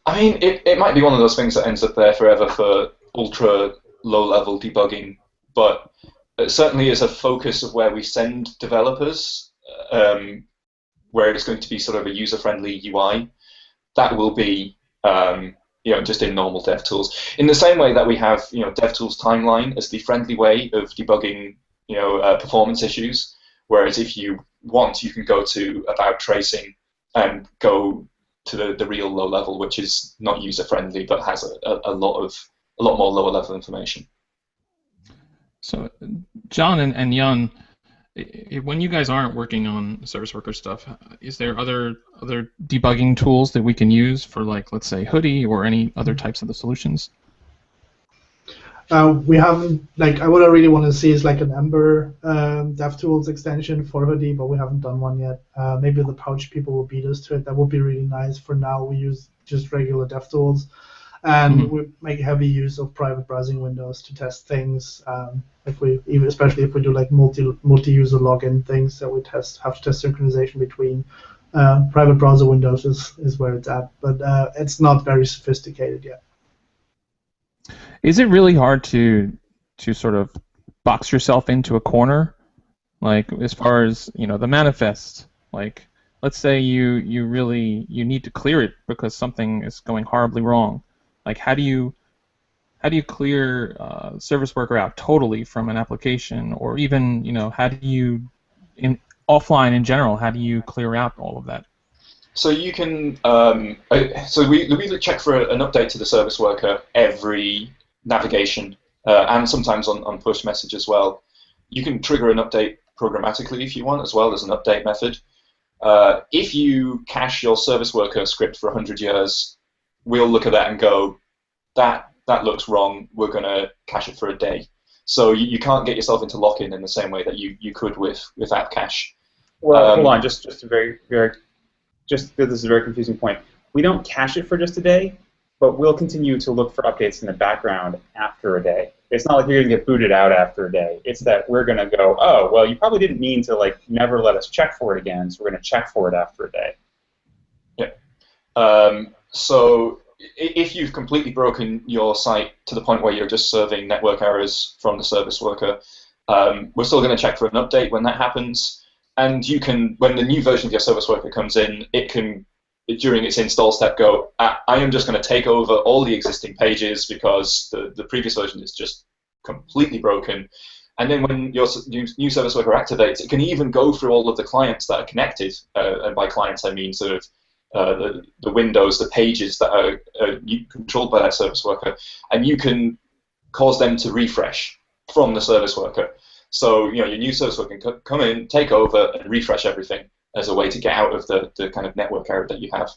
It might be one of those things that ends up there forever for ultra low-level debugging, but it certainly is a focus of where we send developers, where it's going to be sort of a user-friendly UI. That will be just in normal DevTools. In the same way that we have, DevTools timeline as the friendly way of debugging, performance issues. Whereas if you want, you can go to about tracing and go to the real low level, which is not user friendly but has a lot more lower level information. So, John and Jan, when you guys aren't working on service worker stuff, is there other debugging tools that we can use for, like, let's say, Hoodie or any other types of the solutions? We haven't, what I really want to see is like an Ember DevTools extension for Hoodie, but we haven't done one yet. Maybe the Pouch people will beat us to it. That would be really nice. For now, we use just regular DevTools, and we make heavy use of private browsing windows to test things. Especially if we do like multi-user login things that we have to test synchronization between. Private browser windows is where it's at, but it's not very sophisticated yet. Is it really hard to sort of box yourself into a corner, like as far as the manifest? Like, let's say you need to clear it because something is going horribly wrong. Like, how do you clear service worker out totally from an application, or even how do you offline in general? How do you clear out all of that? So you can. So we check for an update to the service worker every navigation, and sometimes on push message as well. You can trigger an update programmatically if you want as well. There's an update method. If you cache your service worker script for 100 years, we'll look at that and go, that looks wrong. We're going to cache it for a day. So you can't get yourself into lock-in in the same way that you could with app cache. Well, hold on, just a very this is a very confusing point. We don't cache it for just a day, but we'll continue to look for updates in the background after a day. it's not like you're going to get booted out after a day. It's that we're going to go, oh, well, you probably didn't mean to like never let us check for it again, so we're going to check for it after a day. Yeah. So if you've completely broken your site to the point where you're just serving network errors from the service worker, we're still going to check for an update when that happens. And you can, when the new version of your service worker comes in, it can, during its install step, go, I am just going to take over all the existing pages because the previous version is just completely broken. And then when your new service worker activates, it can even go through all of the clients that are connected. And by clients, I mean sort of the windows, the pages that are controlled by that service worker, and you can cause them to refresh from the service worker. So your new service worker can come in, take over, and refresh everything as a way to get out of the kind of network error that you have.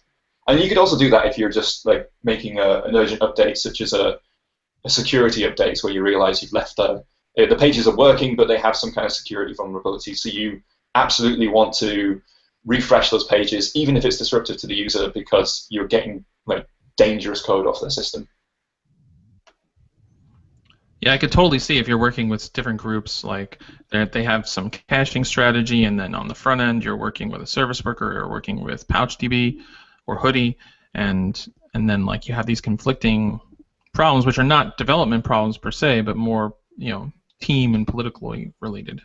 And you could also do that if you're just like making an urgent update, such as a security update, where you realize you've left the pages are working, but they have some kind of security vulnerability. So you absolutely want to refresh those pages, even if it's disruptive to the user, because you're getting like dangerous code off their system. Yeah, I could totally see if you're working with different groups, like they have some caching strategy, and then on the front end you're working with a service worker, or working with PouchDB or Hoodie, and then like you have these conflicting problems, which are not development problems per se, but more team and politically related.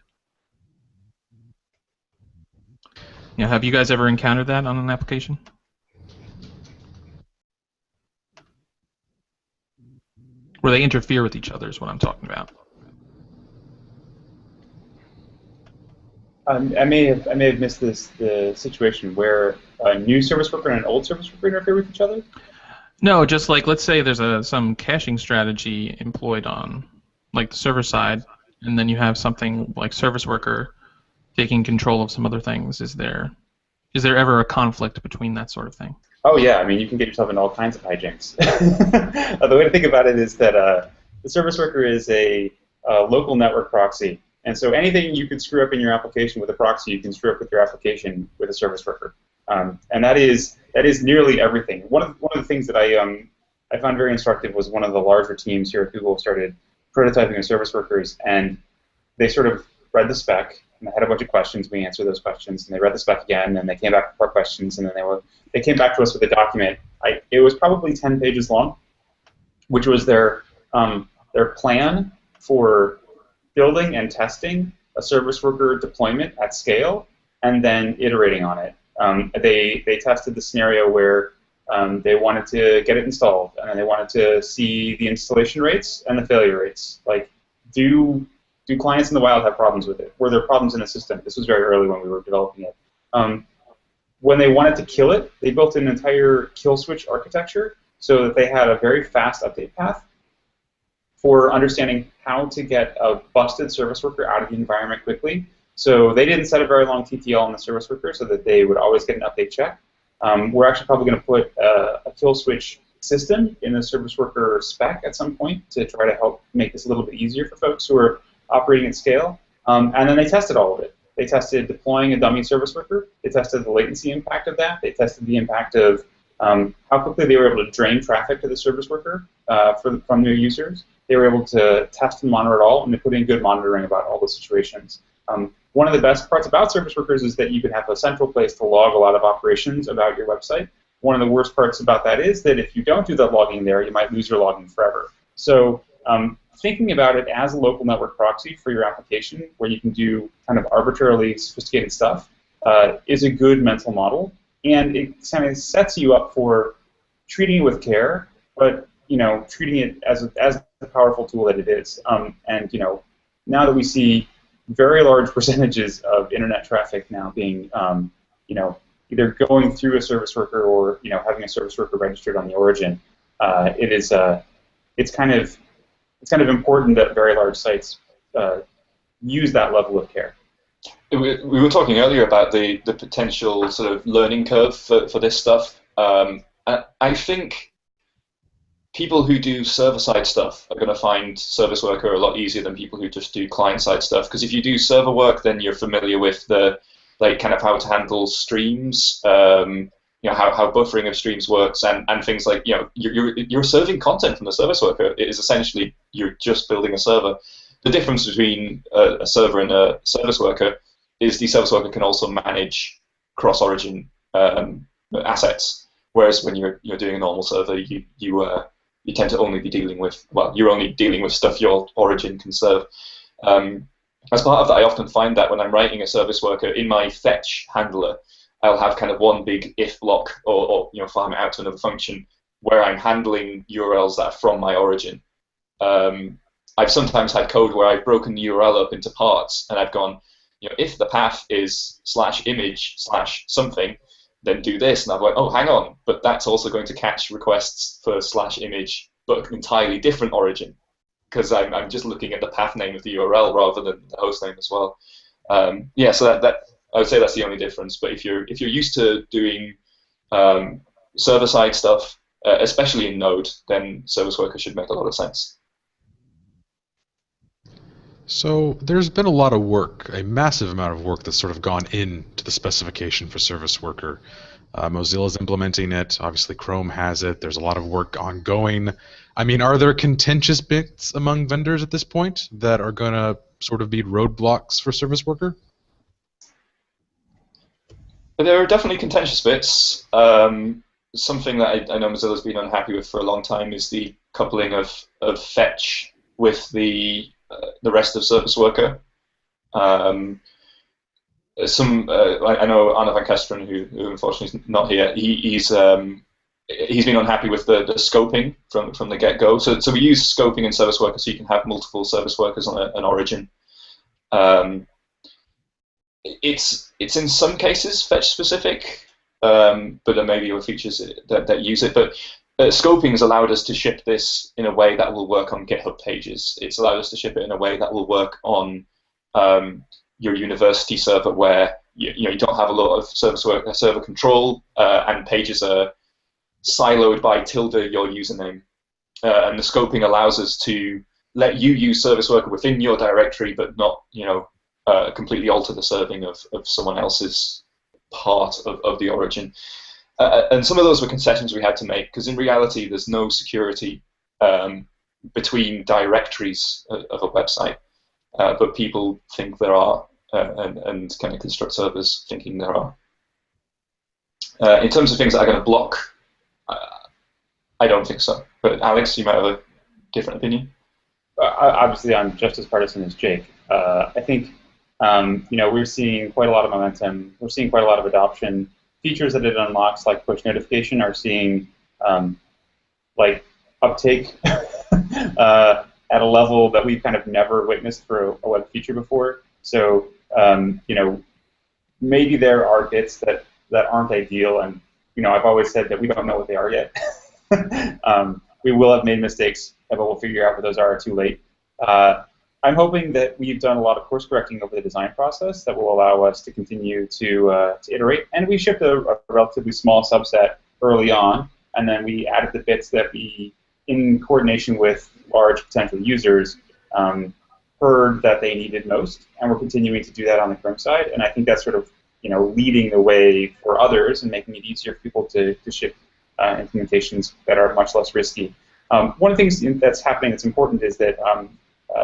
Have you guys ever encountered that on an application? Where they interfere with each other is what I'm talking about. I may have missed the situation where a new service worker and an old service worker interfere with each other. No, just like let's say there's some caching strategy employed on like the server side, and then you have something like service worker taking control of some other things. Is there ever a conflict between that sort of thing? Oh yeah, I mean you can get yourself into all kinds of hijinks. The way to think about it is that the service worker is a local network proxy, and so anything you can screw up in your application with a proxy, you can screw up with your application with a service worker, and that is nearly everything. One of the things that I found very instructive was one of the larger teams here at Google started prototyping with service workers, and they sort of read the spec, and they had a bunch of questions. We answered those questions, and they read the spec again, and they came back with more questions, and then they came back to us with a document. It was probably 10 pages long, which was their plan for building and testing a service worker deployment at scale, and then iterating on it. They tested the scenario where they wanted to get it installed, and they wanted to see the installation rates and the failure rates. Like, do clients in the wild have problems with it? Were there problems in the system? This was very early when we were developing it. When they wanted to kill it, they built an entire kill switch architecture so that they had a very fast update path for understanding how to get a busted service worker out of the environment quickly. So they didn't set a very long TTL on the service worker so that they would always get an update check. We're actually probably going to put a kill switch system in the service worker spec at some point to try to help make this a little bit easier for folks who are operating at scale. And then they tested all of it. They tested deploying a dummy service worker. They tested the latency impact of that. They tested the impact of how quickly they were able to drain traffic to the service worker from their users. They were able to test and monitor it all, and they put in good monitoring about all the situations. One of the best parts about service workers is that you can have a central place to log a lot of operations about your website. One of the worst parts about that is that if you don't do that logging there, you might lose your logging forever. So thinking about it as a local network proxy for your application, where you can do kind of arbitrarily sophisticated stuff, is a good mental model, and it kind of sets you up for treating it with care, but treating it as the powerful tool that it is. And now that we see very large percentages of internet traffic now being either going through a service worker or having a service worker registered on the origin, it's kind of important that very large sites use that level of care. We were talking earlier about the potential sort of learning curve for this stuff. I think people who do server-side stuff are going to find service worker a lot easier than people who just do client-side stuff. Because if you do server work, then you're familiar with the kind of how to handle streams. how buffering of streams works, and things like, you're serving content from the service worker. It is essentially, you're just building a server. The difference between a server and a service worker is the service worker can also manage cross-origin assets, whereas when you're doing a normal server, you tend to only be dealing with, you're only dealing with stuff your origin can serve. As part of that, I often find that when I'm writing a service worker, in my fetch handler, I'll have kind of one big if block, or farm it out to another function where I'm handling URLs that are from my origin. I've sometimes had code where I've broken the URL up into parts, and I've gone, if the path is /image/something, then do this, and I'm like, oh, hang on, but that's also going to catch requests for /image, but entirely different origin, because I'm just looking at the path name of the URL rather than the host name as well. So that I would say that's the only difference. But if you're used to doing server-side stuff, especially in Node, then Service Worker should make a lot of sense. So there's been a lot of work, a massive amount of work that's sort of gone into the specification for Service Worker. Mozilla's implementing it. Obviously, Chrome has it. There's a lot of work ongoing. I mean, are there contentious bits among vendors at this point that are going to sort of be roadblocks for Service Worker? There are definitely contentious bits. Something that I know Mozilla's been unhappy with for a long time is the coupling of fetch with the rest of Service Worker. I know Arne van Kesteren, who unfortunately is not here. He's been unhappy with the scoping from the get-go. So we use scoping in Service Worker so you can have multiple service workers on an origin. It's in some cases fetch specific, but there may be other features that use it. But scoping has allowed us to ship this in a way that will work on GitHub pages. It's allowed us to ship it in a way that will work on your university server, where you don't have a lot of server control, and pages are siloed by tilde your username. And the scoping allows us to let you use Service Worker within your directory, but not completely alter the serving of someone else's part of the origin. And some of those were concessions we had to make, because in reality there's no security between directories of a website, but people think there are, and kind of construct servers thinking there are. In terms of things that are going to block, I don't think so. But Alex, you might have a different opinion. Obviously, I'm just as partisan as Jake. I think we're seeing quite a lot of momentum. We're seeing quite a lot of adoption. Features that it unlocks, like push notification, are seeing uptake at a level that we've kind of never witnessed for a web feature before. So maybe there are bits that aren't ideal, and I've always said that we don't know what they are yet. We will have made mistakes, but we'll figure out what those are too late. I'm hoping that we've done a lot of course correcting over the design process that will allow us to continue to iterate. And we shipped a relatively small subset early on, and then we added the bits that we, in coordination with large potential users, heard that they needed most, and we're continuing to do that on the Chrome side. And I think that's sort of leading the way for others and making it easier for people to ship implementations that are much less risky. One of the things that's happening that's important is that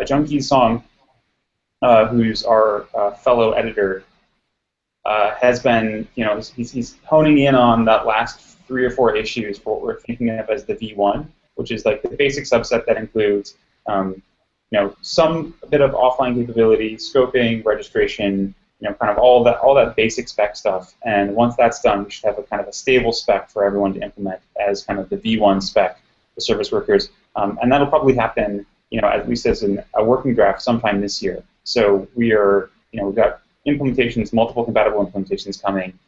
Jung-Ki Song, who's our fellow editor, has been, he's honing in on that last 3 or 4 issues for what we're thinking of as the V1, which is like the basic subset that includes, some bit of offline capability, scoping, registration, kind of all that basic spec stuff. And once that's done, we should have a kind of a stable spec for everyone to implement as kind of the V1 spec for service workers, and that'll probably happen, at least as a working draft sometime this year. So we are, we've got implementations, multiple compatible implementations coming,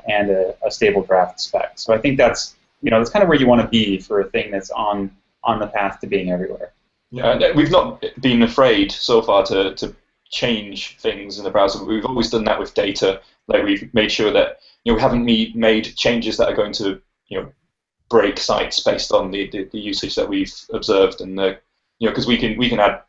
and a stable draft spec. So I think that's, that's kind of where you want to be for a thing that's on the path to being everywhere. Yeah, we've not been afraid so far to change things in the browser, but we've always done that with data. Like, we've made sure that we haven't made changes that are going to break sites based on the usage that we've observed, and because we can add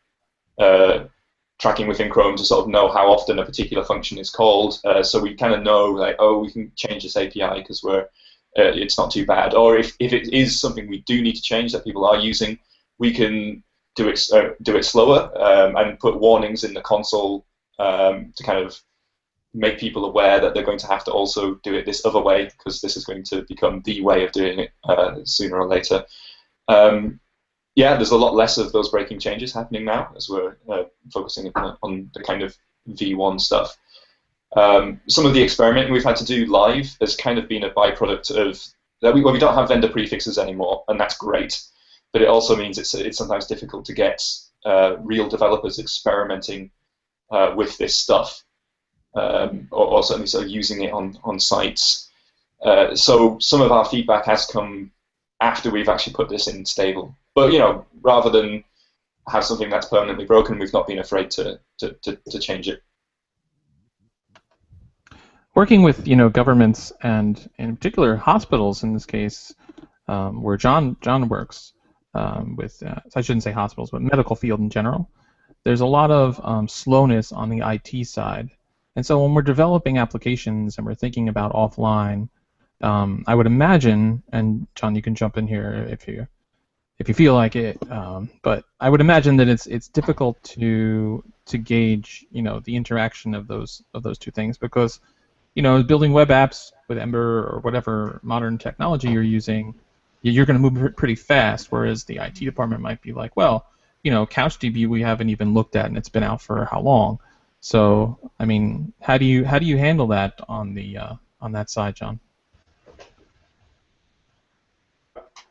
tracking within Chrome to sort of know how often a particular function is called. So we kind of know, like, oh, we can change this API because we're it's not too bad. Or if it is something we do need to change that people are using, we can do it slower and put warnings in the console to kind of make people aware that they're going to have to also do it this other way, because this is going to become the way of doing it sooner or later. Yeah, there's a lot less of those breaking changes happening now as we're focusing on the kind of V1 stuff. Some of the experimenting we've had to do live has kind of been a byproduct of that we don't have vendor prefixes anymore, and that's great. But it also means it's sometimes difficult to get real developers experimenting with this stuff. Or certainly sort of using it on sites. So some of our feedback has come after we've actually put this in stable. But rather than have something that's permanently broken, we've not been afraid to change it. Working with governments and in particular hospitals in this case, where John works with, I shouldn't say hospitals, but medical field in general. There's a lot of slowness on the IT side. And so when we're developing applications and we're thinking about offline, I would imagine, and John, you can jump in here if you feel like it, but I would imagine that it's difficult to gauge the interaction of those two things, because building web apps with Ember or whatever modern technology you're using, you're going to move pretty fast, whereas the IT department might be like, well, CouchDB we haven't even looked at and it's been out for how long. So, I mean, how do you handle that on that side, John?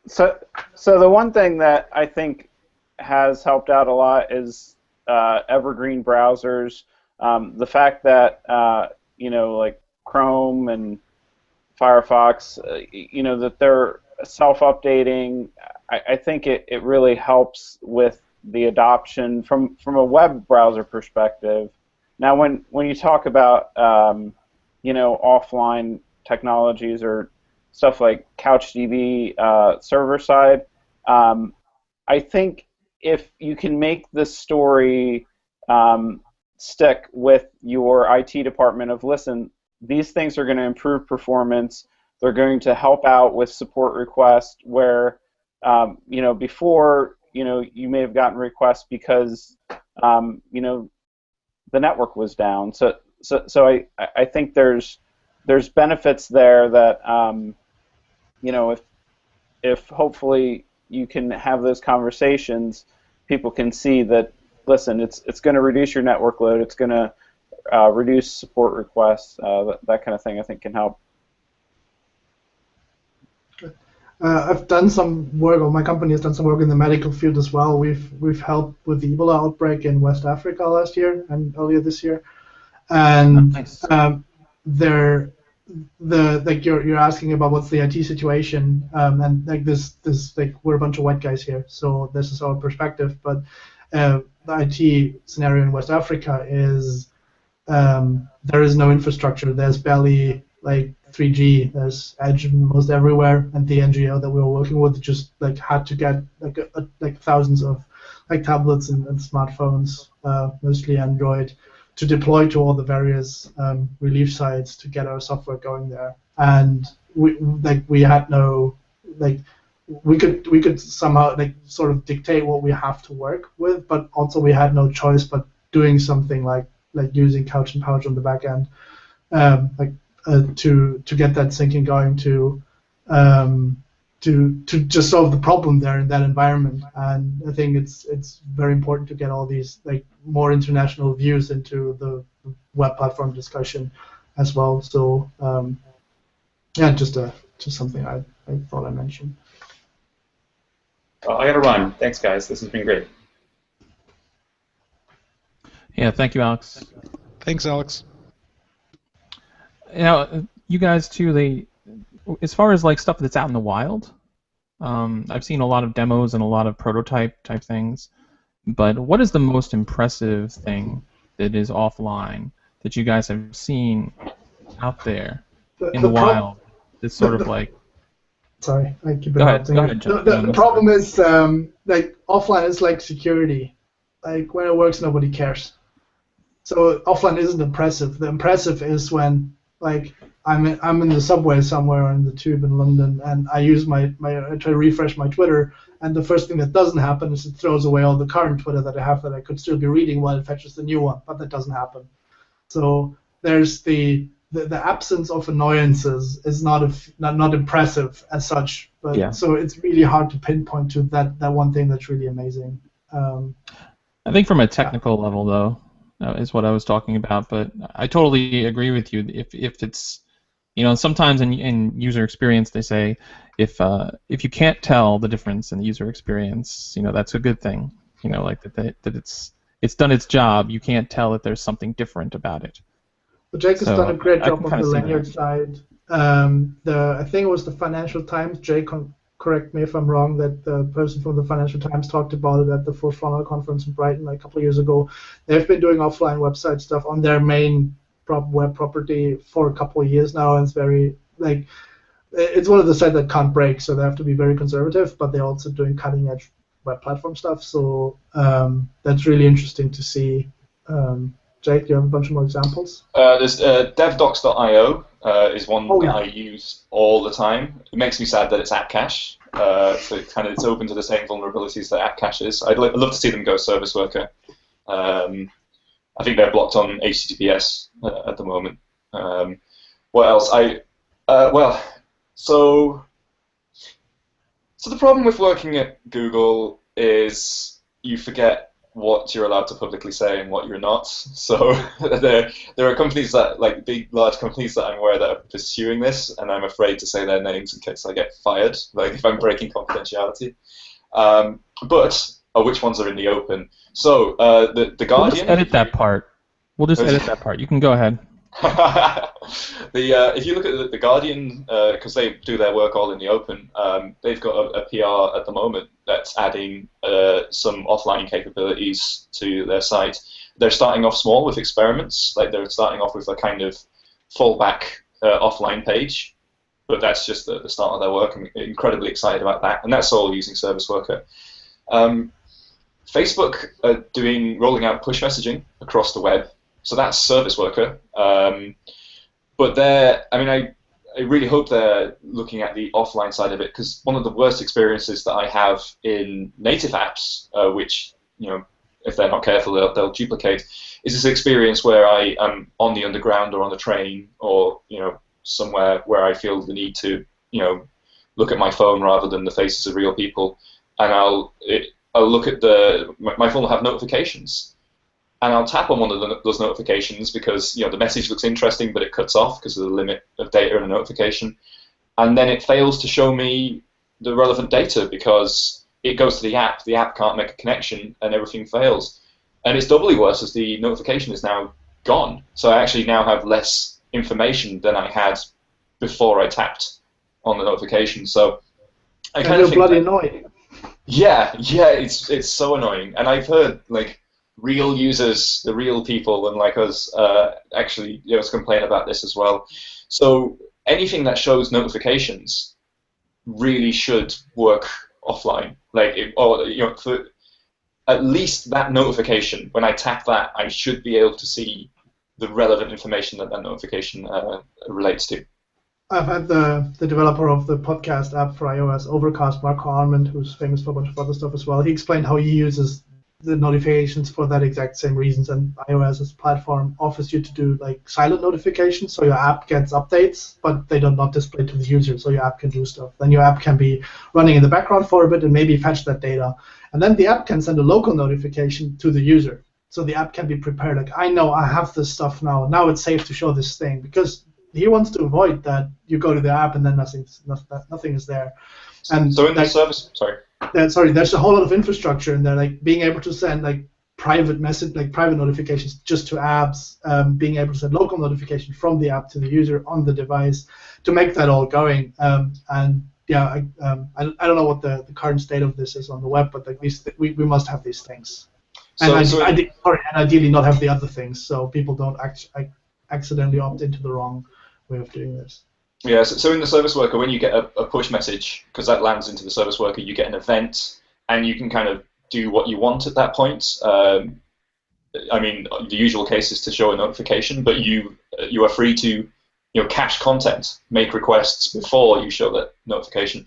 So the one thing that I think has helped out a lot is evergreen browsers. The fact that like Chrome and Firefox, that they're self-updating. I think it really helps with the adoption from a web browser perspective. Now, when you talk about offline technologies or stuff like CouchDB server side, I think if you can make the story stick with your IT department of, listen, these things are going to improve performance, they're going to help out with support requests where before you may have gotten requests because the network was down. So I think there's benefits there that if hopefully you can have those conversations, people can see that, listen, it's going to reduce your network load, it's going to reduce support requests, that kind of thing I think can help. I've done some work, or my company has done some work in the medical field as well. We've helped with the Ebola outbreak in West Africa last year and earlier this year, and nice. You're asking about what's the IT situation, and this we're a bunch of white guys here, so this is our perspective. But the IT scenario in West Africa is there is no infrastructure. There's barely 3G. There's edge almost everywhere, and the NGO that we were working with just had to get thousands of tablets and smartphones, mostly Android, to deploy to all the various relief sites to get our software going there. And we had no we could somehow sort of dictate what we have to work with, but also we had no choice but doing something like using Couch and Pouch on the back end, to get that syncing going to just solve the problem there in that environment. And I think it's very important to get all these more international views into the web platform discussion as well. So just something I thought I'd mention. Well, I gotta run. Thanks, guys. This has been great. Yeah, thank you, Alex. Thanks, Alex. You guys too. As far as stuff that's out in the wild, I've seen a lot of demos and a lot of prototype type things. But what is the most impressive thing that is offline that you guys have seen out there in the wild? It's sort of Sorry, I keep interrupting. Go ahead, John. The problem is offline is like security. When it works, nobody cares. So offline isn't impressive. The impressive is when Like I'm in the subway somewhere or in the tube in London, and I use I try to refresh my Twitter, and the first thing that doesn't happen is it throws away all the current Twitter that I have that I could still be reading while it fetches the new one, but that doesn't happen. So there's the absence of annoyances is not impressive as such, but Yeah. So it's really hard to pinpoint to that one thing that's really amazing. I think from a technical level, though, is what I was talking about. But I totally agree with you. If it's, sometimes in user experience they say if you can't tell the difference in the user experience, that's a good thing. Like that it's done its job. You can't tell that there's something different about it. But Jake has done a great job on the Lehnardt that. side. I think it was the Financial Times. Jake, correct me if I'm wrong, that the person from the Financial Times talked about it at the Fourth Funnel conference in Brighton a couple of years ago. They've been doing offline website stuff on their main web property for a couple of years now, and it's very it's one of the sites that can't break, so they have to be very conservative. But they're also doing cutting edge web platform stuff, so that's really interesting to see. Jake, do you have a bunch of more examples? There's devdocs.io is one that I use all the time. It makes me sad that it's app cache. So it's open to the same vulnerabilities that app cache is. I'd love to see them go ServiceWorker. I think they're blocked on HTTPS at the moment. What else? So the problem with working at Google is you forget what you're allowed to publicly say and what you're not. So there are companies that, like big, large companies that I'm aware that are pursuing this, and I'm afraid to say their names in case I get fired, like if I'm breaking confidentiality. But which ones are in the open? So the Guardian. We'll just edit that part. You can go ahead. If you look at the Guardian, because they do their work all in the open, they've got a PR at the moment that's adding some offline capabilities to their site. They're starting off small with experiments, like they're starting off with a kind of fallback offline page, but that's just the start of their work. I'm incredibly excited about that, and that's all using ServiceWorker. Facebook are rolling out push messaging across the web. So that's ServiceWorker, but I really hope they're looking at the offline side of it, because one of the worst experiences that I have in native apps, which if they're not careful they'll duplicate, is this experience where I am on the underground or on the train or somewhere where I feel the need to look at my phone rather than the faces of real people, and I'll look at my phone will have notifications. And I'll tap on one of those notifications because the message looks interesting, but it cuts off because of the limit of data in a notification. And then it fails to show me the relevant data because it goes to the app. The app can't make a connection, and everything fails. And it's doubly worse as the notification is now gone. So I actually now have less information than I had before I tapped on the notification. So I kind of think bloody annoying. Yeah, it's so annoying. And I've heard real users, the real people, and like us, actually complain about this as well. So anything that shows notifications really should work offline. For at least that notification, when I tap that, I should be able to see the relevant information that notification relates to. I've had the developer of the podcast app for iOS, Overcast, Marco Arment, who's famous for a bunch of other stuff as well. He explained how he uses the notifications for that exact same reasons, and iOS's platform offers you to do silent notifications, so your app gets updates, but they do not display to the user, so your app can do stuff. Then your app can be running in the background for a bit and maybe fetch that data, and then the app can send a local notification to the user, so the app can be prepared. I know I have this stuff now. Now it's safe to show this thing, because he wants to avoid that you go to the app and then nothing is there. And so in the service, there's a whole lot of infrastructure in there, being able to send private notifications just to apps, being able to send local notifications from the app to the user on the device, to make that all going. I don't know what the current state of this is on the web, but we must have these things, and ideally not have the other things, so people don't accidentally opt into the wrong way of doing this. Yeah, so in the ServiceWorker, when you get a push message, because that lands into the ServiceWorker, you get an event, and you can kind of do what you want at that point. The usual case is to show a notification, but you are free to cache content, make requests before you show that notification.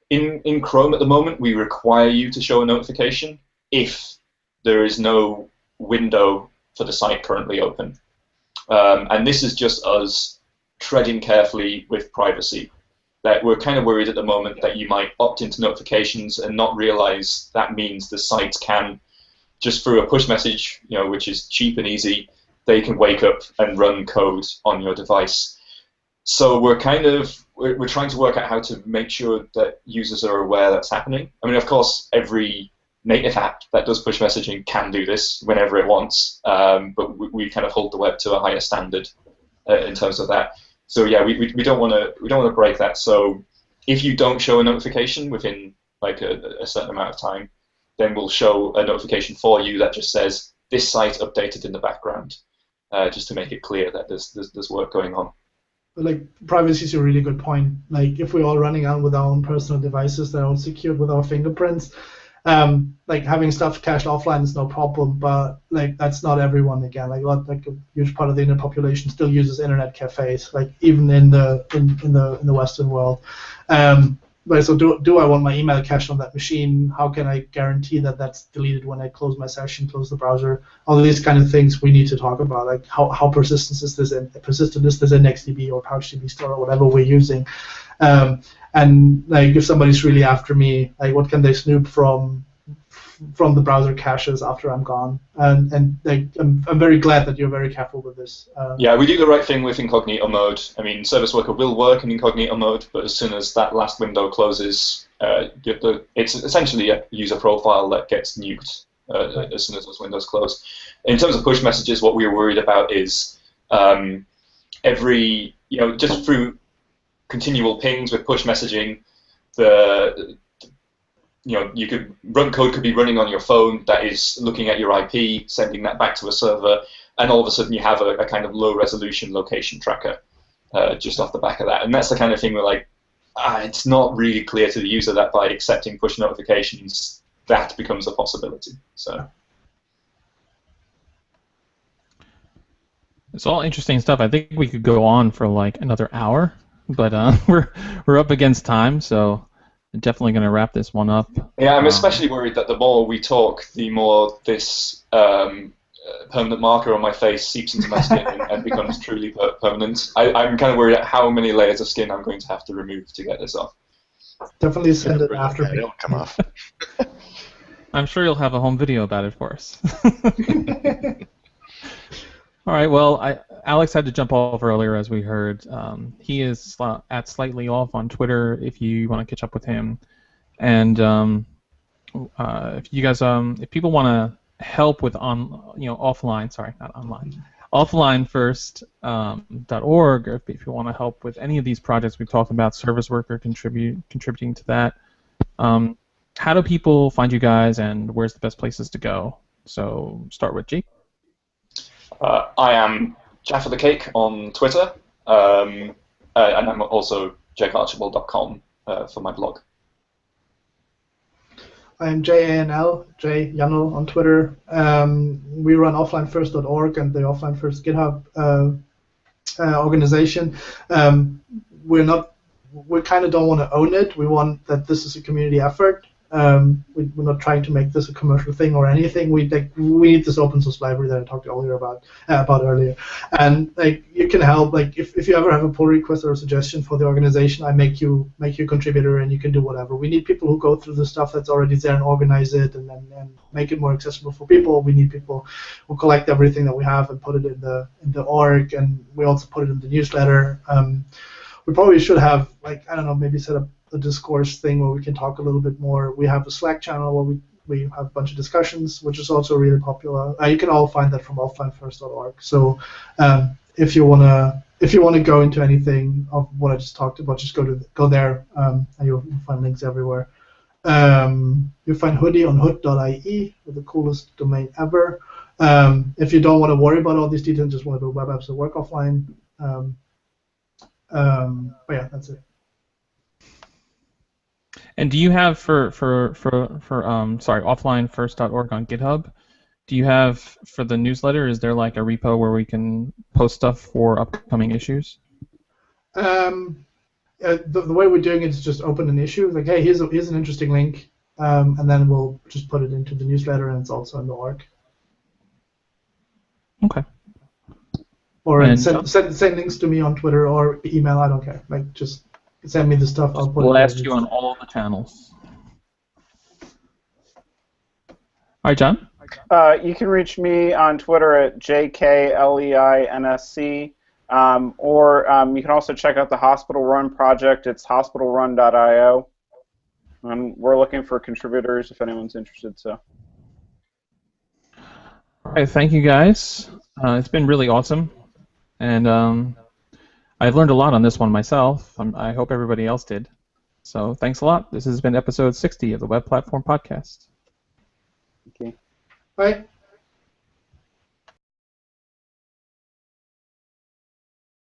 In Chrome at the moment, we require you to show a notification if there is no window for the site currently open. And this is just us treading carefully with privacy. That we're kind of worried at the moment that you might opt into notifications and not realize that means the site can, just through a push message, which is cheap and easy, they can wake up and run code on your device. So we're trying to work out how to make sure that users are aware that's happening. I mean, of course, every native app that does push messaging can do this whenever it wants, but we kind of hold the web to a higher standard in terms of that. So yeah, we don't want to break that. So if you don't show a notification within like a certain amount of time, then we'll show a notification for you that just says this site updated in the background, just to make it clear that there's work going on. Like, privacy is a really good point. Like, if we're all running on with our own personal devices that are all secured with our fingerprints, like having stuff cached offline is no problem, but like that's not everyone. Again, like a huge part of the internet population still uses internet cafes, like even in the Western world. But so do I want my email cached on that machine? How can I guarantee that that's deleted when I close my session, close the browser? All of these kind of things we need to talk about. Like how persistent is this IndexedDB or PouchDB store or whatever we're using. And like if somebody's really after me, like what can they snoop from the browser caches after I'm gone? And like I'm very glad that you're very careful with this. Yeah, we do the right thing with incognito mode. I mean, ServiceWorker will work in incognito mode, but as soon as that last window closes, it's essentially a user profile that gets nuked as soon as those windows close. In terms of push messages, what we were worried about is just through continual pings with push messaging, code could be running on your phone that is looking at your IP, sending that back to a server, and all of a sudden you have a kind of low-resolution location tracker just off the back of that. And that's the kind of thing we're like, it's not really clear to the user that by accepting push notifications, that becomes a possibility. So it's all interesting stuff. I think we could go on for like another hour, but we're up against time, so I'm definitely going to wrap this one up. Yeah, I'm especially worried that the more we talk, the more this permanent marker on my face seeps into my skin and becomes truly permanent. I'm kind of worried at how many layers of skin I'm going to have to remove to get this off. Definitely send it after me. It'll come off. I'm sure you'll have a home video about it for us. All right, well, Alex had to jump off earlier, as we heard. He is at Slightly Off on Twitter if you want to catch up with him. And if you guys, if people want to help with offlinefirst.org, or if you want to help with any of these projects we've talked about, ServiceWorker contributing to that, how do people find you guys, and where's the best places to go? So start with Jake. I am Jaffa the Cake on Twitter, and I'm also jakearchibald.com for my blog. I'm JANL, J Yanel on Twitter. We run offlinefirst.org and the Offline First GitHub organization. We kind of don't want to own it. We want that this is a community effort. We're not trying to make this a commercial thing or anything. We need this open source library that I talked earlier about earlier. And like you can help. Like if you ever have a pull request or a suggestion for the organization, I make you a contributor, and you can do whatever. We need people who go through the stuff that's already there and organize it and make it more accessible for people. We need people who collect everything that we have and put it in the org, and we also put it in the newsletter. We probably should have, like, I don't know, maybe set up a discourse thing where we can talk a little bit more. We have a Slack channel where we have a bunch of discussions, which is also really popular. You can all find that from offlinefirst.org. So if you wanna go into anything of what I just talked about, just go there, and you'll find links everywhere. You'll find Hoodie on Hood.ie with the coolest domain ever. If you don't want to worry about all these details, just want to do web apps that work offline. But yeah, that's it. And do you have for offlinefirst.org on GitHub? Do you have for the newsletter? Is there like a repo where we can post stuff for upcoming issues? The way we're doing it is just open an issue. Like, hey, here's an interesting link, and then we'll just put it into the newsletter, and it's also in the org. Okay. Or send links to me on Twitter or email. I don't care. Like, just send me the stuff. I'll put We'll it. ask you on all the channels. All right, John. You can reach me on Twitter at JKLEINSC, or you can also check out the Hospital Run project. It's hospitalrun.io. And we're looking for contributors if anyone's interested. So. All right, thank you guys. It's been really awesome, and I've learned a lot on this one myself. I hope everybody else did. So thanks a lot. This has been episode 60 of the Web Platform Podcast. Okay. Bye.